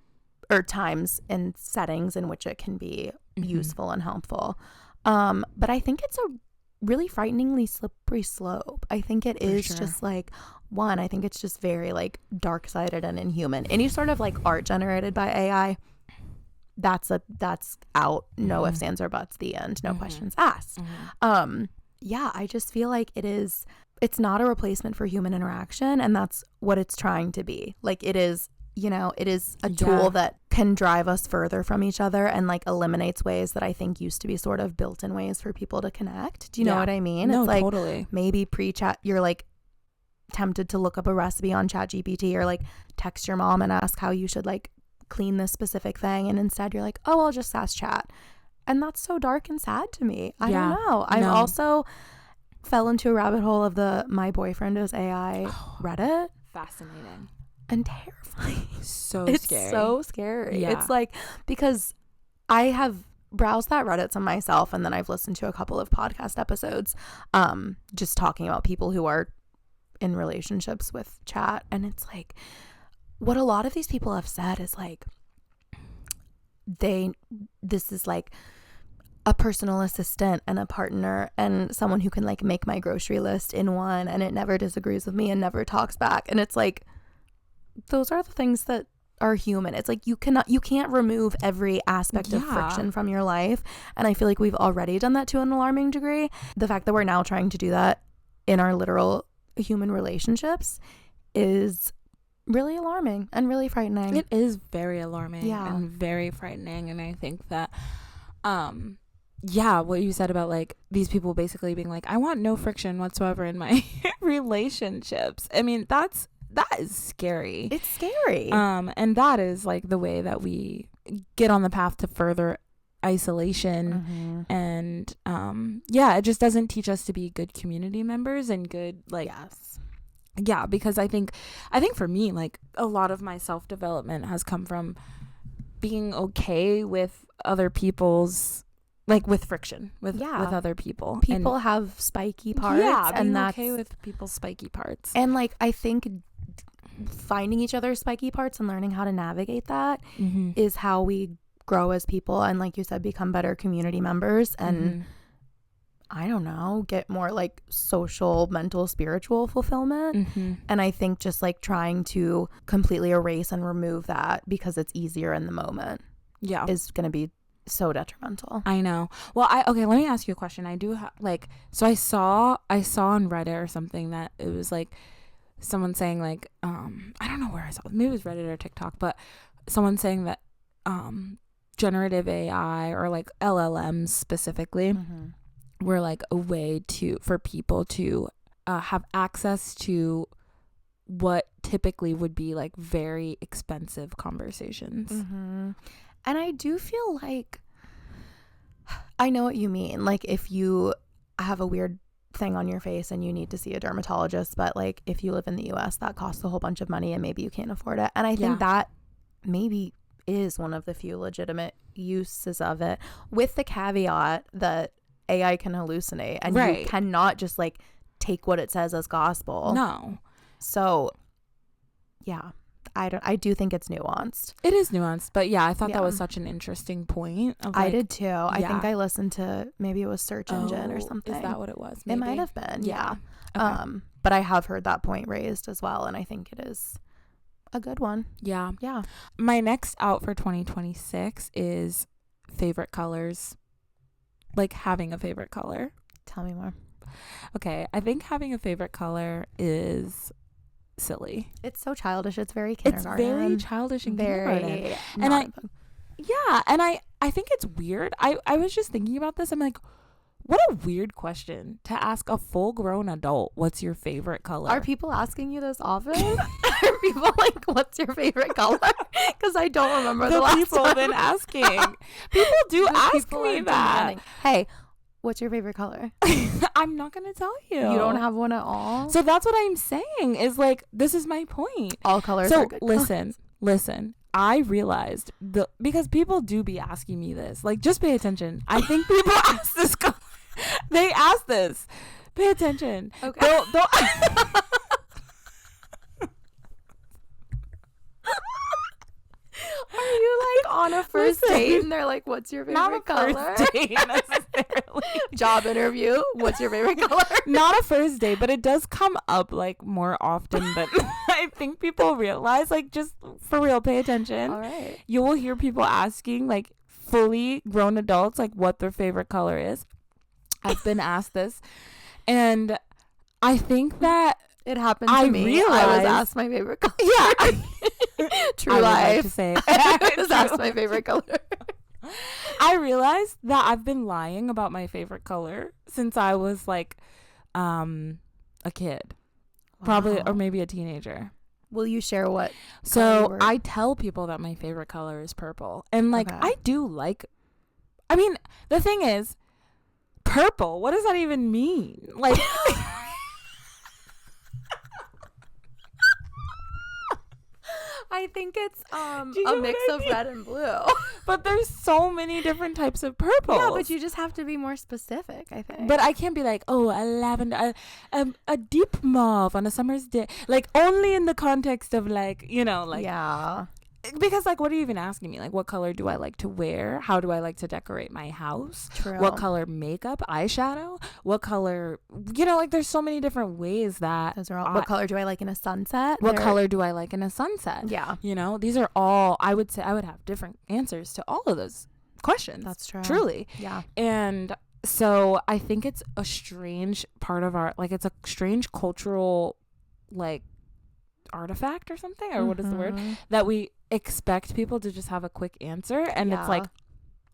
or times and settings in which it can be useful and helpful. But I think it's a really frighteningly slippery slope. I think it is just like, I think it's just very like dark-sided and inhuman. Any sort of like art generated by AI, that's out. No ifs, ands, or buts. The end. No questions asked. I just feel like it's not a replacement for human interaction, and that's what it's trying to be. Like, it is, you know, it is a tool that can drive us further from each other and like eliminates ways that I think used to be sort of built-in ways for people to connect. Do you know what I mean? No, it's like totally. Maybe pre-chat, you're like tempted to look up a recipe on ChatGPT or like text your mom and ask how you should like clean this specific thing, and instead you're like, oh, I'll just ask chat. And that's so dark and sad to me. I don't know. I've also fell into a rabbit hole of the My Boyfriend is AI Reddit. Fascinating. And terrifying. Scary. It's so scary. Yeah. It's like, because I have browsed that Reddit some myself, and then I've listened to a couple of podcast episodes just talking about people who are in relationships with chat. And it's like, what a lot of these people have said is like, this is like a personal assistant and a partner and someone who can like make my grocery list in one, and it never disagrees with me and never talks back. And it's like, those are the things that are human. It's like you can't remove every aspect of friction from your life. And I feel like we've already done that to an alarming degree. The fact that we're now trying to do that in our literal human relationships is really alarming and really frightening. It is very alarming and very frightening. And I think that what you said about like these people basically being like, I want no friction whatsoever in my relationships. I mean, that is scary. It's scary. And that is like the way that we get on the path to further isolation. And it just doesn't teach us to be good community members and good like because I think for me, like a lot of my self-development has come from being okay with other people's like with friction with other people. People have spiky parts, and that's okay with people's spiky parts. And like I think finding each other's spiky parts and learning how to navigate that is how we grow as people, and like you said, become better community members, and I don't know, get more like social, mental, spiritual fulfillment. And I think just like trying to completely erase and remove that because it's easier in the moment is going to be so detrimental. I know. Well, let me ask you a question. I do so I saw on Reddit or something that it was like someone saying like I don't know where I saw it. Maybe it was Reddit or TikTok, but someone saying that generative AI or like LLMs specifically were like a way for people to have access to what typically would be like very expensive conversations. And I do feel like I know what you mean. Like if you have a weird thing on your face and you need to see a dermatologist, but like if you live in the US, that costs a whole bunch of money and maybe you can't afford it. And I think that maybe is one of the few legitimate uses of it, with the caveat that AI can hallucinate and you cannot just like take what it says as gospel. No. So I do think it's nuanced. It is nuanced, but I thought that was such an interesting point. Of, like, I did too. I think I listened to, maybe it was Search Engine or something. Is that what it was? Maybe. It might have been. Yeah. Okay. But I have heard that point raised as well, and I think it is a good one. Yeah. My next out for 2026 is favorite colors. Like having a favorite color. Tell me more. Okay, I think having a favorite color is silly. It's so childish. It's very kindergarten. It's very childish and kindergarten. And I think it's weird. I was just thinking about this. I'm like, what a weird question to ask a full-grown adult. What's your favorite color? Are people asking you this often? Are people like, what's your favorite color? Because I don't remember the last people time. been asking. People do ask me that. Demanding. Hey, what's your favorite color? I'm not gonna tell you. You don't have one at all? So that's what I'm saying, is like, this is my point. All colors are good listen. I realized because people do be asking me this. Like, just pay attention. I think people ask this. They ask this. Pay attention. Okay. Don't Are you like on a first date and they're like, what's your favorite color? Not a first date necessarily. Job interview, what's your favorite color? Not a first date, but it does come up like more often than I think people realize. Like, just for real, pay attention. All right. You will hear people asking like fully grown adults like what their favorite color is. I've been asked this, and I think that it happened to me. I was asked my favorite color. Yeah. True life. Like to say I was asked my favorite color. I realized that I've been lying about my favorite color since I was like a kid. Wow. Probably, or maybe a teenager. Will you share what? So I tell people that my favorite color is purple. And like, I do like, I mean, the thing is, purple, what does that even mean? Like, I think it's a mix of red and blue. But there's so many different types of purple. Yeah, but you just have to be more specific, I think. But I can't be like, oh, a lavender, a deep mauve on a summer's day. Like, only in the context of like, you know, like. Yeah. because like, what are you even asking me? Like, what color do I like to wear? How do I like to decorate my house? True. What color makeup, eyeshadow? What color, like, there's so many different ways that those are all. What color do I like in a sunset? What color do I like in a sunset? Yeah. These are all, I would say I would have different answers to all of those questions. That's true. Truly. Yeah. And so I think it's a strange part of our, like, it's a strange cultural, like, artifact or something, or what is the word, that we expect people to just have a quick answer, and it's like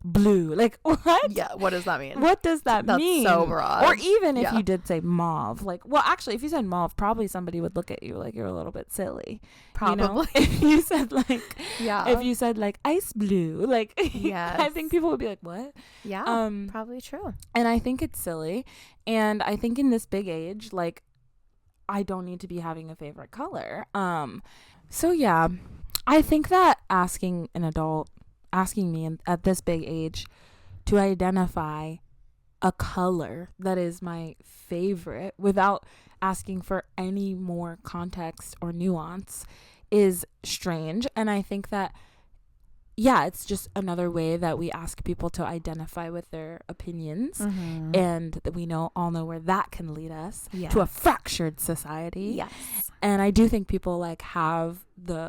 blue. Like, what? Yeah, what does that mean? What does that mean? That's so broad. Or even if you did say mauve, like, well, actually, if you said mauve, probably somebody would look at you like you're a little bit silly. Probably. If you said like, if you said like ice blue, like, I think people would be like, what? Yeah, probably true. And I think it's silly. And I think in this big age, like, I don't need to be having a favorite color. So yeah, I think that asking me at this big age to identify a color that is my favorite without asking for any more context or nuance is strange. And I think that, yeah, it's just another way that we ask people to identify with their opinions, and that we all know where that can lead us to a fractured society. Yes. And I do think people like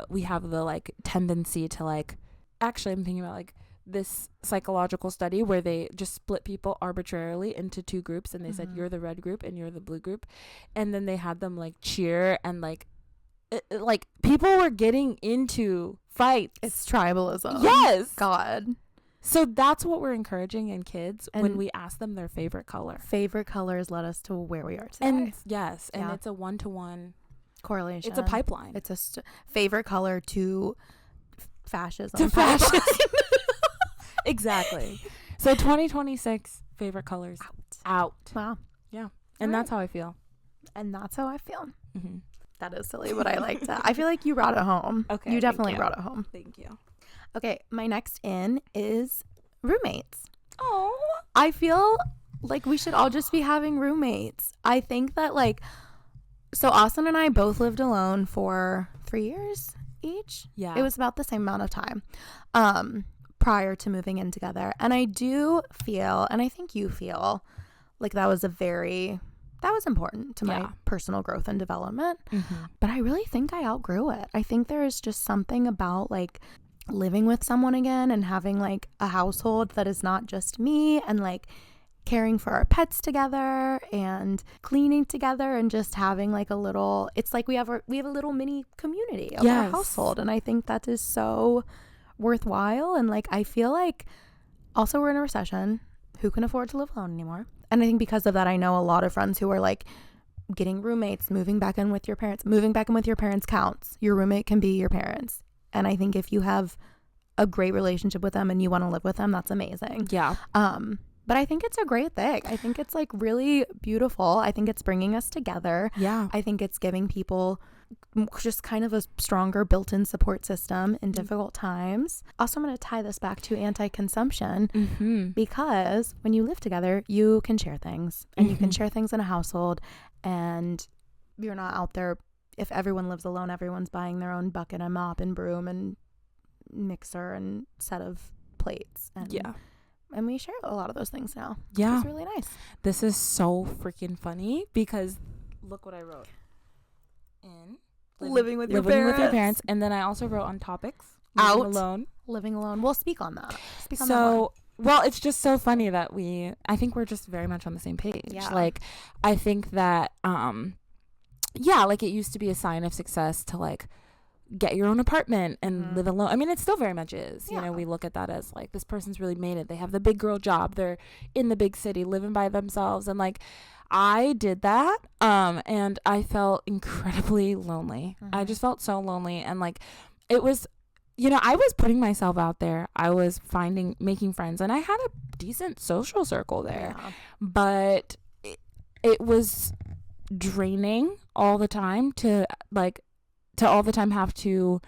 we have the like tendency to like, actually I'm thinking about like this psychological study where they just split people arbitrarily into two groups, and they said you're the red group and you're the blue group, and then they had them like cheer, and like people were getting into fights. It's tribalism. Yes. God. So that's what we're encouraging in kids when we ask them their favorite color. Favorite colors led us to where we are today. And yes, and it's a 1-to-1 correlation. It's a pipeline. It's a favorite color to fascism. To fascism. Exactly. So 2026 favorite colors out. Wow. Yeah. And that's how I feel. And that's how I feel. Mm-hmm. That is silly, but I like that. I feel like you brought it home. Okay. You definitely brought it home. Thank you. Okay. My next in is roommates. Oh. I feel like we should all just be having roommates. I think that so Austin and I both lived alone for 3 years each. Yeah. It was about the same amount of time prior to moving in together. And I do feel, and I think you feel, like that was important to my personal growth and development. But I really think I outgrew it. I think there is just something about like living with someone again and having like a household that is not just me, and like caring for our pets together and cleaning together and just having like a little, it's like we have a little mini community of our household. And I think that is so worthwhile. And like I feel like also we're in a recession. Who can afford to live alone anymore? And I think because of that, I know a lot of friends who are like getting roommates, moving back in with your parents. Moving back in with your parents counts. Your roommate can be your parents. And I think if you have a great relationship with them and you want to live with them, that's amazing. Yeah. But I think it's a great thing. I think it's like really beautiful. I think it's bringing us together. Yeah. I think it's giving people just kind of a stronger built-in support system in difficult times. Also, I'm going to tie this back to anti-consumption because when you live together, you can share things, and you can share things in a household, and you're not out there. If everyone lives alone, everyone's buying their own bucket and mop and broom and mixer and set of plates. And and we share a lot of those things now. Yeah. It's really nice. This is so freaking funny because look what I wrote. Living with your parents. And then I also wrote on topics. Living alone. We'll speak on that. Well, it's just so funny that I think we're just very much on the same page. Yeah. Like, I think that, like it used to be a sign of success to like get your own apartment and live alone. I mean, it still very much is. You know, we look at that as like, this person's really made it. They have the big girl job. They're in the big city living by themselves. And like, I did that and I felt incredibly lonely. I just felt so lonely, and like it was, I was putting myself out there. I was making friends, and I had a decent social circle there. But it was draining all the time to all the time have to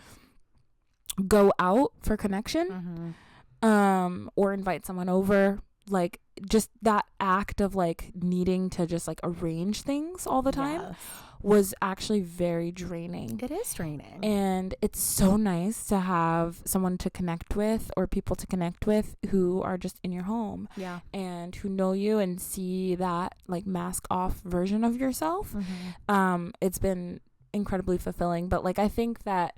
go out for connection or invite someone over. Like just that act of like needing to just like arrange things all the time was actually very draining. It is draining. And it's so nice to have someone to connect with, or people to connect with, who are just in your home. Yeah. And who know you and see that like mask off version of yourself. It's been incredibly fulfilling. But like, I think that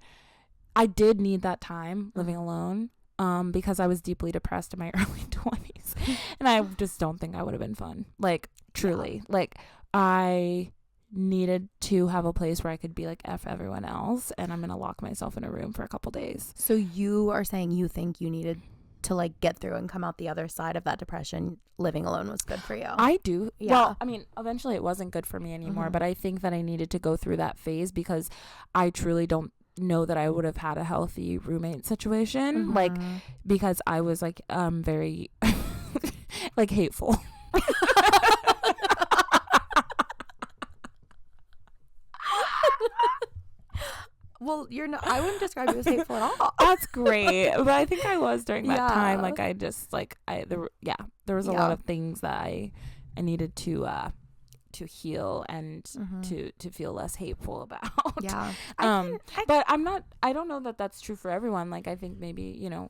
I did need that time living alone, because I was deeply depressed in my early 20s. And I just don't think I would have been fun. Like, truly. Like, I needed to have a place where I could be like F everyone else, and I'm gonna lock myself in a room for a couple days. So you are saying you think you needed to like get through and come out the other side of that depression, living alone was good for you? I do. Yeah. Well, I mean, eventually it wasn't good for me anymore, but I think that I needed to go through that phase, because I truly don't know that I would have had a healthy roommate situation, like, because I was like very like hateful. Well, you're not. I wouldn't describe you as hateful at all. That's great, but I think I was during that time. Like, I just like there was a lot of things that I needed to heal and to feel less hateful about. Yeah. But I don't know that that's true for everyone. Like, I think maybe, you know,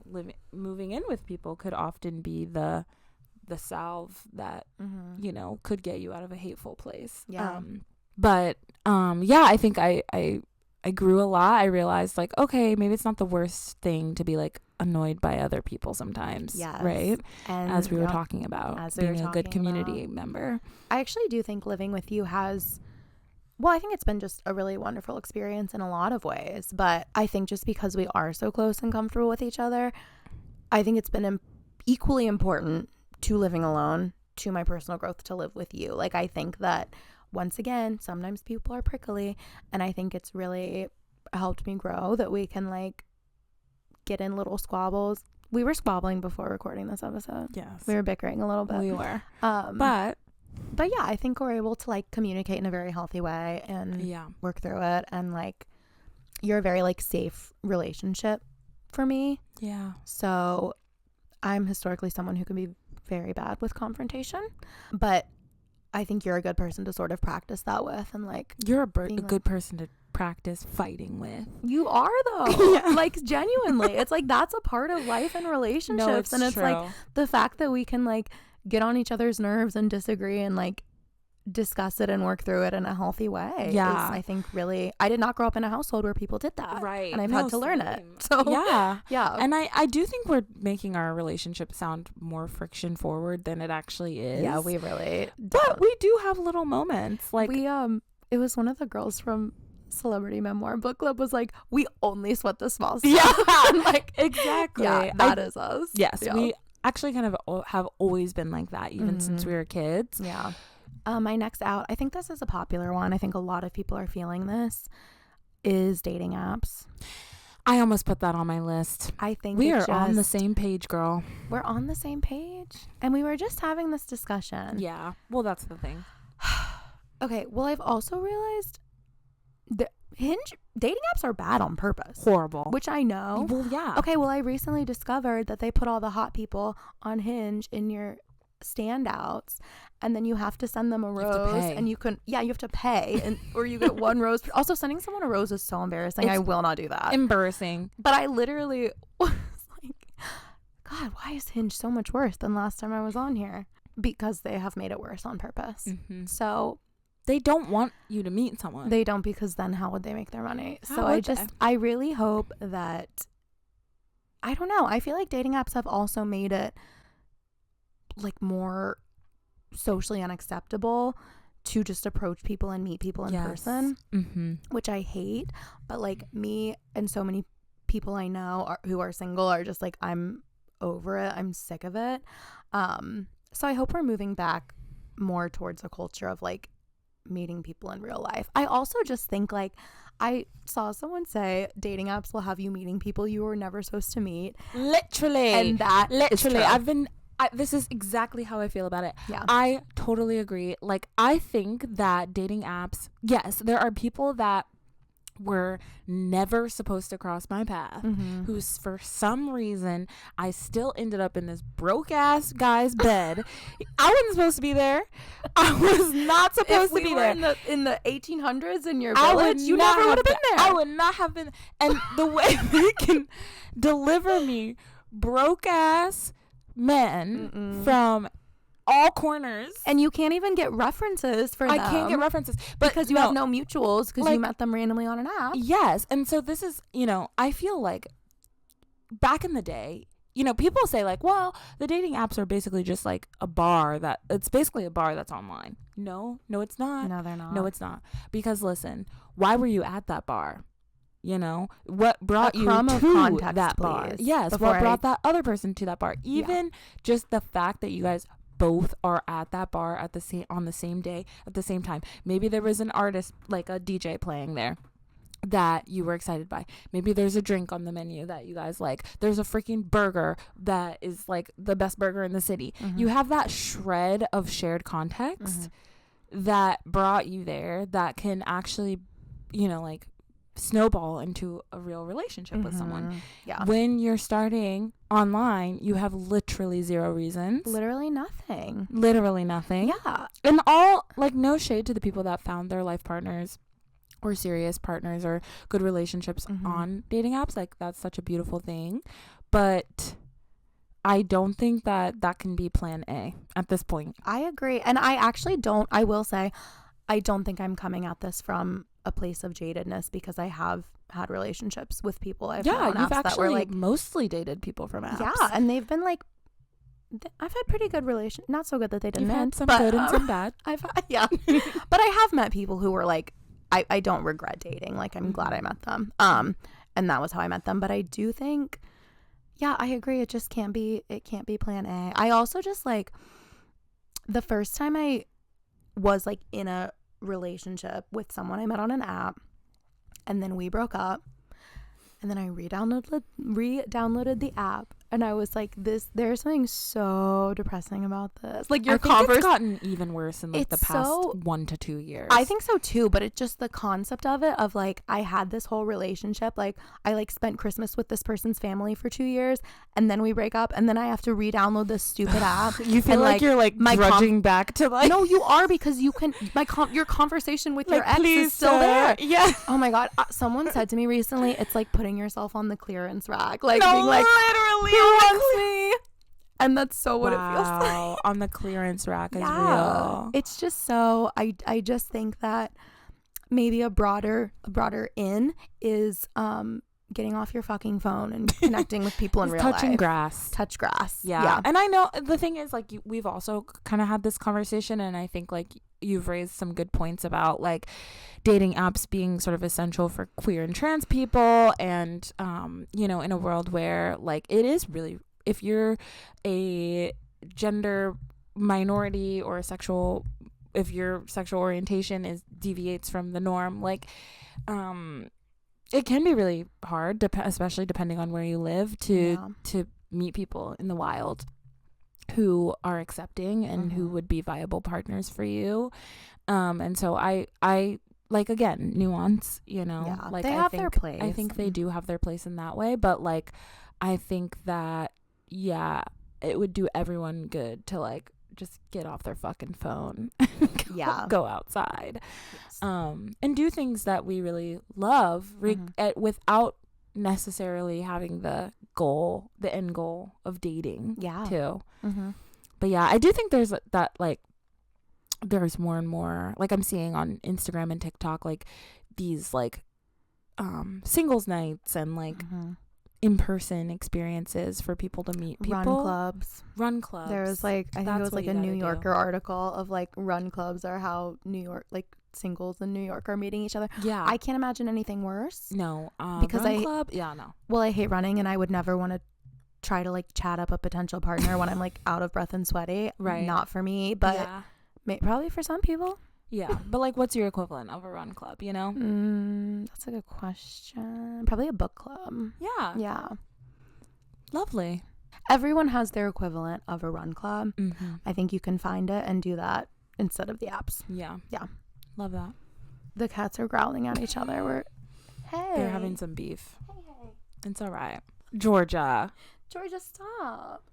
moving in with people could often be the salve that you know, could get you out of a hateful place. Yeah. I think I grew a lot. I realized, like, okay, maybe it's not the worst thing to be like annoyed by other people sometimes. Yes. Right. And as we were talking about, being a good community member. I actually do think living with you I think it's been just a really wonderful experience in a lot of ways. But I think just because we are so close and comfortable with each other, I think it's been equally important to living alone, to my personal growth, to live with you. Like, I think that, once again, sometimes people are prickly, and I think it's really helped me grow that we can like get in little squabbles. We were squabbling before recording this episode. Yes. We were bickering a little bit. We were. But yeah, I think we're able to like communicate in a very healthy way and work through it. And like, you're a very like safe relationship for me. Yeah. So I'm historically someone who can be very bad with confrontation, but I think you're a good person to sort of practice that with. And like, you're a good person to practice fighting with. You are, though. Like, genuinely, it's like that's a part of life and relationships. And it's true. like the fact that we can like get on each other's nerves and disagree and like discuss it and work through it in a healthy way. Yeah. I think really, I did not grow up in a household where people did that. Right. And I've had to learn it. So yeah. And I do think we're making our relationship sound more friction forward than it actually is. Yeah, we really But we do have little moments. Like, we it was one of the girls from Celebrity Memoir Book Club was like, we only sweat the small stuff. Yeah. Like, exactly. Yeah, that is us. Yes. Yeah. We actually kind of have always been like that, even since we were kids. Yeah. My next out, I think this is a popular one. I think a lot of people are feeling this, is dating apps. I almost put that on my list. I think we are on the same page, girl. We're on the same page. And we were just having this discussion. Yeah. Well, that's the thing. Okay. Well, I've also realized that dating apps are bad on purpose. Horrible. Which I know. Well, yeah. Okay. Well, I recently discovered that they put all the hot people on Hinge in your standouts, and then you have to send them a rose, and you have to pay, and or you get one rose. Also, sending someone a rose is so embarrassing. I will not do that. Embarrassing. But I literally was like, God, why is Hinge so much worse than last time I was on here? Because they have made it worse on purpose. So they don't want you to meet someone. They don't, because then how would they make their money? I really hope that, I don't know, I feel like dating apps have also made it like more socially unacceptable to just approach people and meet people in person, which I hate. But like, me and so many people I know who are single are just like, I'm over it, I'm sick of it. So I hope we're moving back more towards a culture of like meeting people in real life. I also just think, like, I saw someone say dating apps will have you meeting people you were never supposed to meet. Literally. And that literally is true. This is exactly how I feel about it. Yeah. I totally agree. Like, I think that dating apps, yes, there are people that were never supposed to cross my path, who's for some reason I still ended up in this broke ass guy's bed. I wasn't supposed to be there. I was not supposed to be there. In the 1800s in your village, you never would have been there. I would not have been. And the way they can deliver me broke ass men from all corners, and you can't even get references for them. I can't get references because you have no mutuals, because you met them randomly on an app. Yes. And so this is, I feel like back in the day, people say like, well, the dating apps are basically just like it's basically a bar that's online. No, it's not. No, they're not. No, it's not. Because listen, why were you at that bar? What brought you to that bar? Yes, what brought that other person to that bar? Even just the fact that you guys both are at that bar on the same day at the same time. Maybe there was an artist, like a DJ playing there, that you were excited by. Maybe there's a drink on the menu that you guys like. There's a freaking burger that is like the best burger in the city. You have that shred of shared context that brought you there that can actually, like snowball into a real relationship with someone. Yeah. When you're starting online, you have literally zero reasons. Literally nothing. Yeah. And all, like, no shade to the people that found their life partners or serious partners or good relationships on dating apps. Like, that's such a beautiful thing. But I don't think that can be plan A at this point. I agree. And I will say, I don't think I'm coming at this from a place of jadedness, because I have had relationships with people I've met on you've apps actually that were like mostly dated people from apps. Yeah, and they've been like, I've had pretty good relations. Not so good that they didn't. You've had some good and some bad. But I have met people who were like, I don't regret dating. Like, I'm glad I met them. And that was how I met them. But I do think, I agree. It just can't be plan A. I also just like, the first time I was like in a relationship with someone I met on an app, and then we broke up, and then I re-downloaded the app, and I was like, there's something so depressing about this. Like, I think it's gotten even worse in like the past 1 to 2 years. I think so too, but it's just the concept of it, of like, I had this whole relationship, like I like spent Christmas with this person's family for 2 years, and then we break up, and then I have to re-download this stupid app. You feel like you're like drudging back to like. No, you are, because you can your conversation with your ex is still there. Yeah. Oh my god, someone said to me recently, it's like putting yourself on the clearance rack, like no, being like, literally. Who wants me? And that's so what it feels like. On the clearance rack is real. It's just so, I just think that maybe a broader in is getting off your fucking phone and connecting with people in real life. Touch grass. Yeah. And I know the thing is, like, we've also kind of had this conversation, and I think like you've raised some good points about like dating apps being sort of essential for queer and trans people, and in a world where like it is really, if you're a gender minority or if your sexual orientation deviates from the norm, like it can be really hard, especially depending on where you live, to meet people in the wild who are accepting and who would be viable partners for you. And so I like, again, nuance, like they have their place. I think they do have their place in that way, but like I think that it would do everyone good to like just get off their fucking phone. Go outside. Yes. And do things that we really love without necessarily having the end goal of dating too. But I do think there's that, like, there's more and more, like, I'm seeing on Instagram and TikTok, like these like singles nights and like in-person experiences for people to meet people. Run clubs. There's like, I think it was like a New Yorker article of like run clubs are how New York, like singles in New York are meeting each other. Yeah. I can't imagine anything worse. No. Because run club? Yeah, no. Well, I hate running, and I would never want to try to like chat up a potential partner when I'm like out of breath and sweaty. Right. Not for me, but probably for some people. Yeah. But like, what's your equivalent of a run club, That's a good question. Probably a book club. Yeah. Yeah. Lovely. Everyone has their equivalent of a run club. I think you can find it and do that instead of the apps. Yeah. Yeah. Love that. The cats are growling at each other. Hey. They're having some beef. Hey. It's all right. Georgia, stop.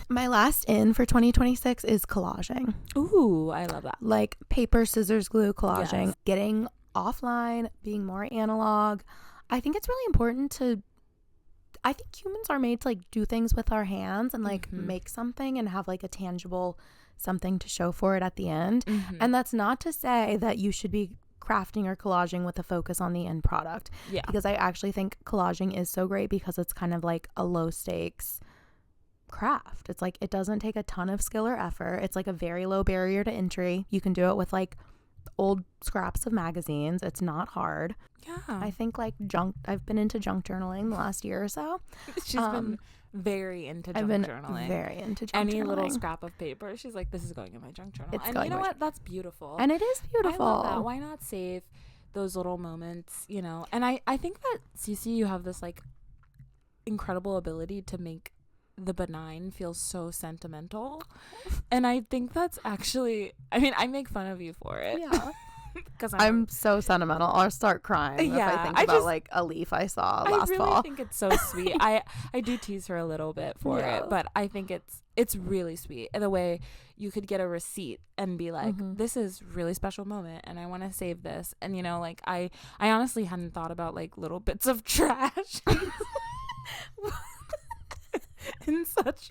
My last in for 2026 is collaging. Ooh, I love that. Like paper, scissors, glue, collaging. Yes. Getting offline, being more analog. I think it's really important I think humans are made to like do things with our hands and like make something and have like a tangible something to show for it at the end. And that's not to say that you should be crafting or collaging with a focus on the end product. Yeah. Because I actually think collaging is so great because it's kind of like a low stakes craft. It's like it doesn't take a ton of skill or effort. It's like a very low barrier to entry. You can do it with like old scraps of magazines. It's not hard. Yeah. I think like I've been into junk journaling the last year or so. She's been very into junk journaling. Very into junk Any journaling. little scrap of paper, she's like, this is going in my junk journal. It's And going you know in my what? That's beautiful. And it is beautiful. I love that. Why not save those little moments, you know? And I think that, Cece, you have this like incredible ability to make the benign feels so sentimental. And I think that's actually, I mean, I make fun of you for it. Yeah. Because I'm so sentimental. I'll start crying if I think about like a leaf I saw last fall. I think it's so sweet. I do tease her a little bit for it, but I think it's really sweet. And the way you could get a receipt and be like, this is really special moment and I want to save this. And you know, like I honestly hadn't thought about like little bits of trash in such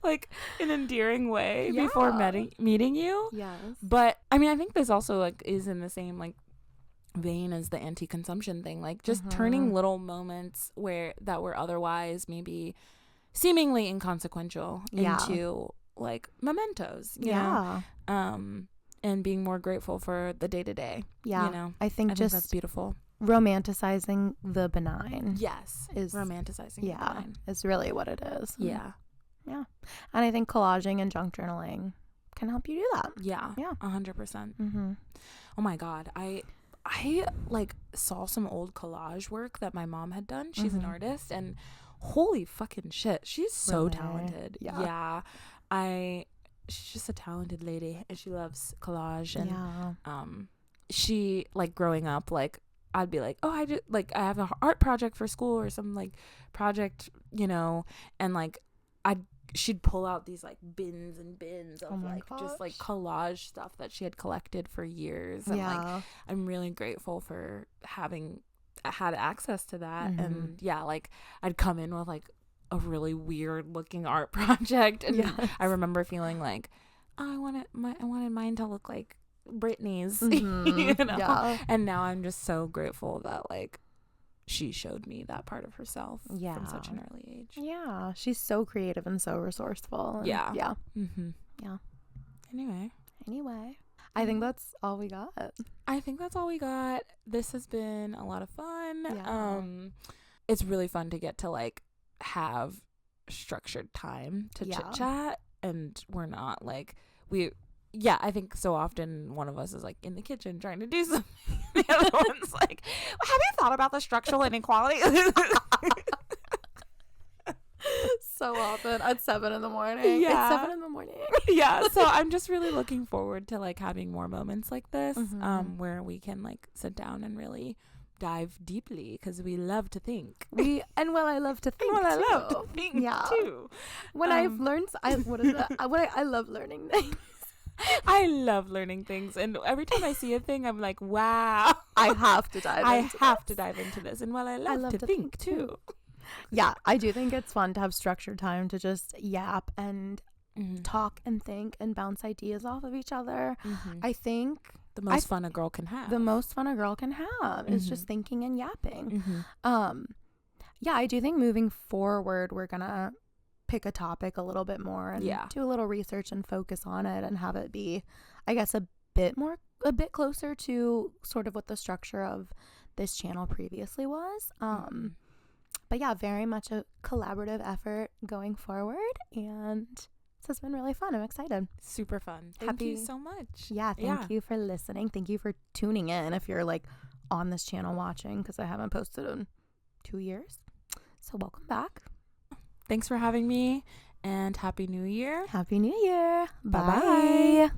like an endearing way before meeting you. Yes. But I mean, I think this also like is in the same like vein as the anti-consumption thing, like just turning little moments that were otherwise maybe seemingly inconsequential into like mementos, you know? And being more grateful for the day-to-day. You know, I think that's beautiful. Romanticizing the benign. Yes, is romanticizing the benign. Is really what it is. Yeah. Yeah. And I think collaging and junk journaling can help you do that. Yeah. 100%. Oh my God. I like saw some old collage work that my mom had done. She's an artist and holy fucking shit. She's so talented. Yeah. She's just a talented lady and she loves collage and she like growing up, like I'd be like, oh, I have an art project for school or some like project, you know, and like she'd pull out these like bins and bins of just like collage stuff that she had collected for years. And like I'm really grateful for having had access to that. And like I'd come in with like a really weird looking art project and I remember feeling like, oh, I wanted mine to look like Britney's, you know. And now I'm just so grateful that like she showed me that part of herself from such an early age. Yeah, she's so creative and so resourceful. And yeah. Anyway, I think that's all we got. This has been a lot of fun. It's really fun to get to like have structured time to chit chat, and we're not like I think so often one of us is like in the kitchen trying to do something. The other one's like, have you thought about the structural inequality? So often at 7 a.m. It's 7 a.m. Yeah. So I'm just really looking forward to like having more moments like this, where we can like sit down and really dive deeply because we love to think. I love to think. Too. When I've learned, I love learning things. I love learning things, and every time I see a thing I'm like, wow, I have to dive into this. And I love to think too. Yeah, I do think it's fun to have structured time to just yap and talk and think and bounce ideas off of each other. I think the most fun a girl can have is just thinking and yapping. I do think moving forward we're gonna pick a topic a little bit more and do a little research and focus on it and have it be, I guess, a bit closer to sort of what the structure of this channel previously was. But yeah, very much a collaborative effort going forward, and this has been really fun. I'm excited. Super fun. Thank you so much. Yeah, thank you for listening. Thank you for tuning in if you're like on this channel watching, because I haven't posted in 2 years. So welcome back. Thanks for having me, and Happy New Year. Happy New Year. Bye-bye. Bye.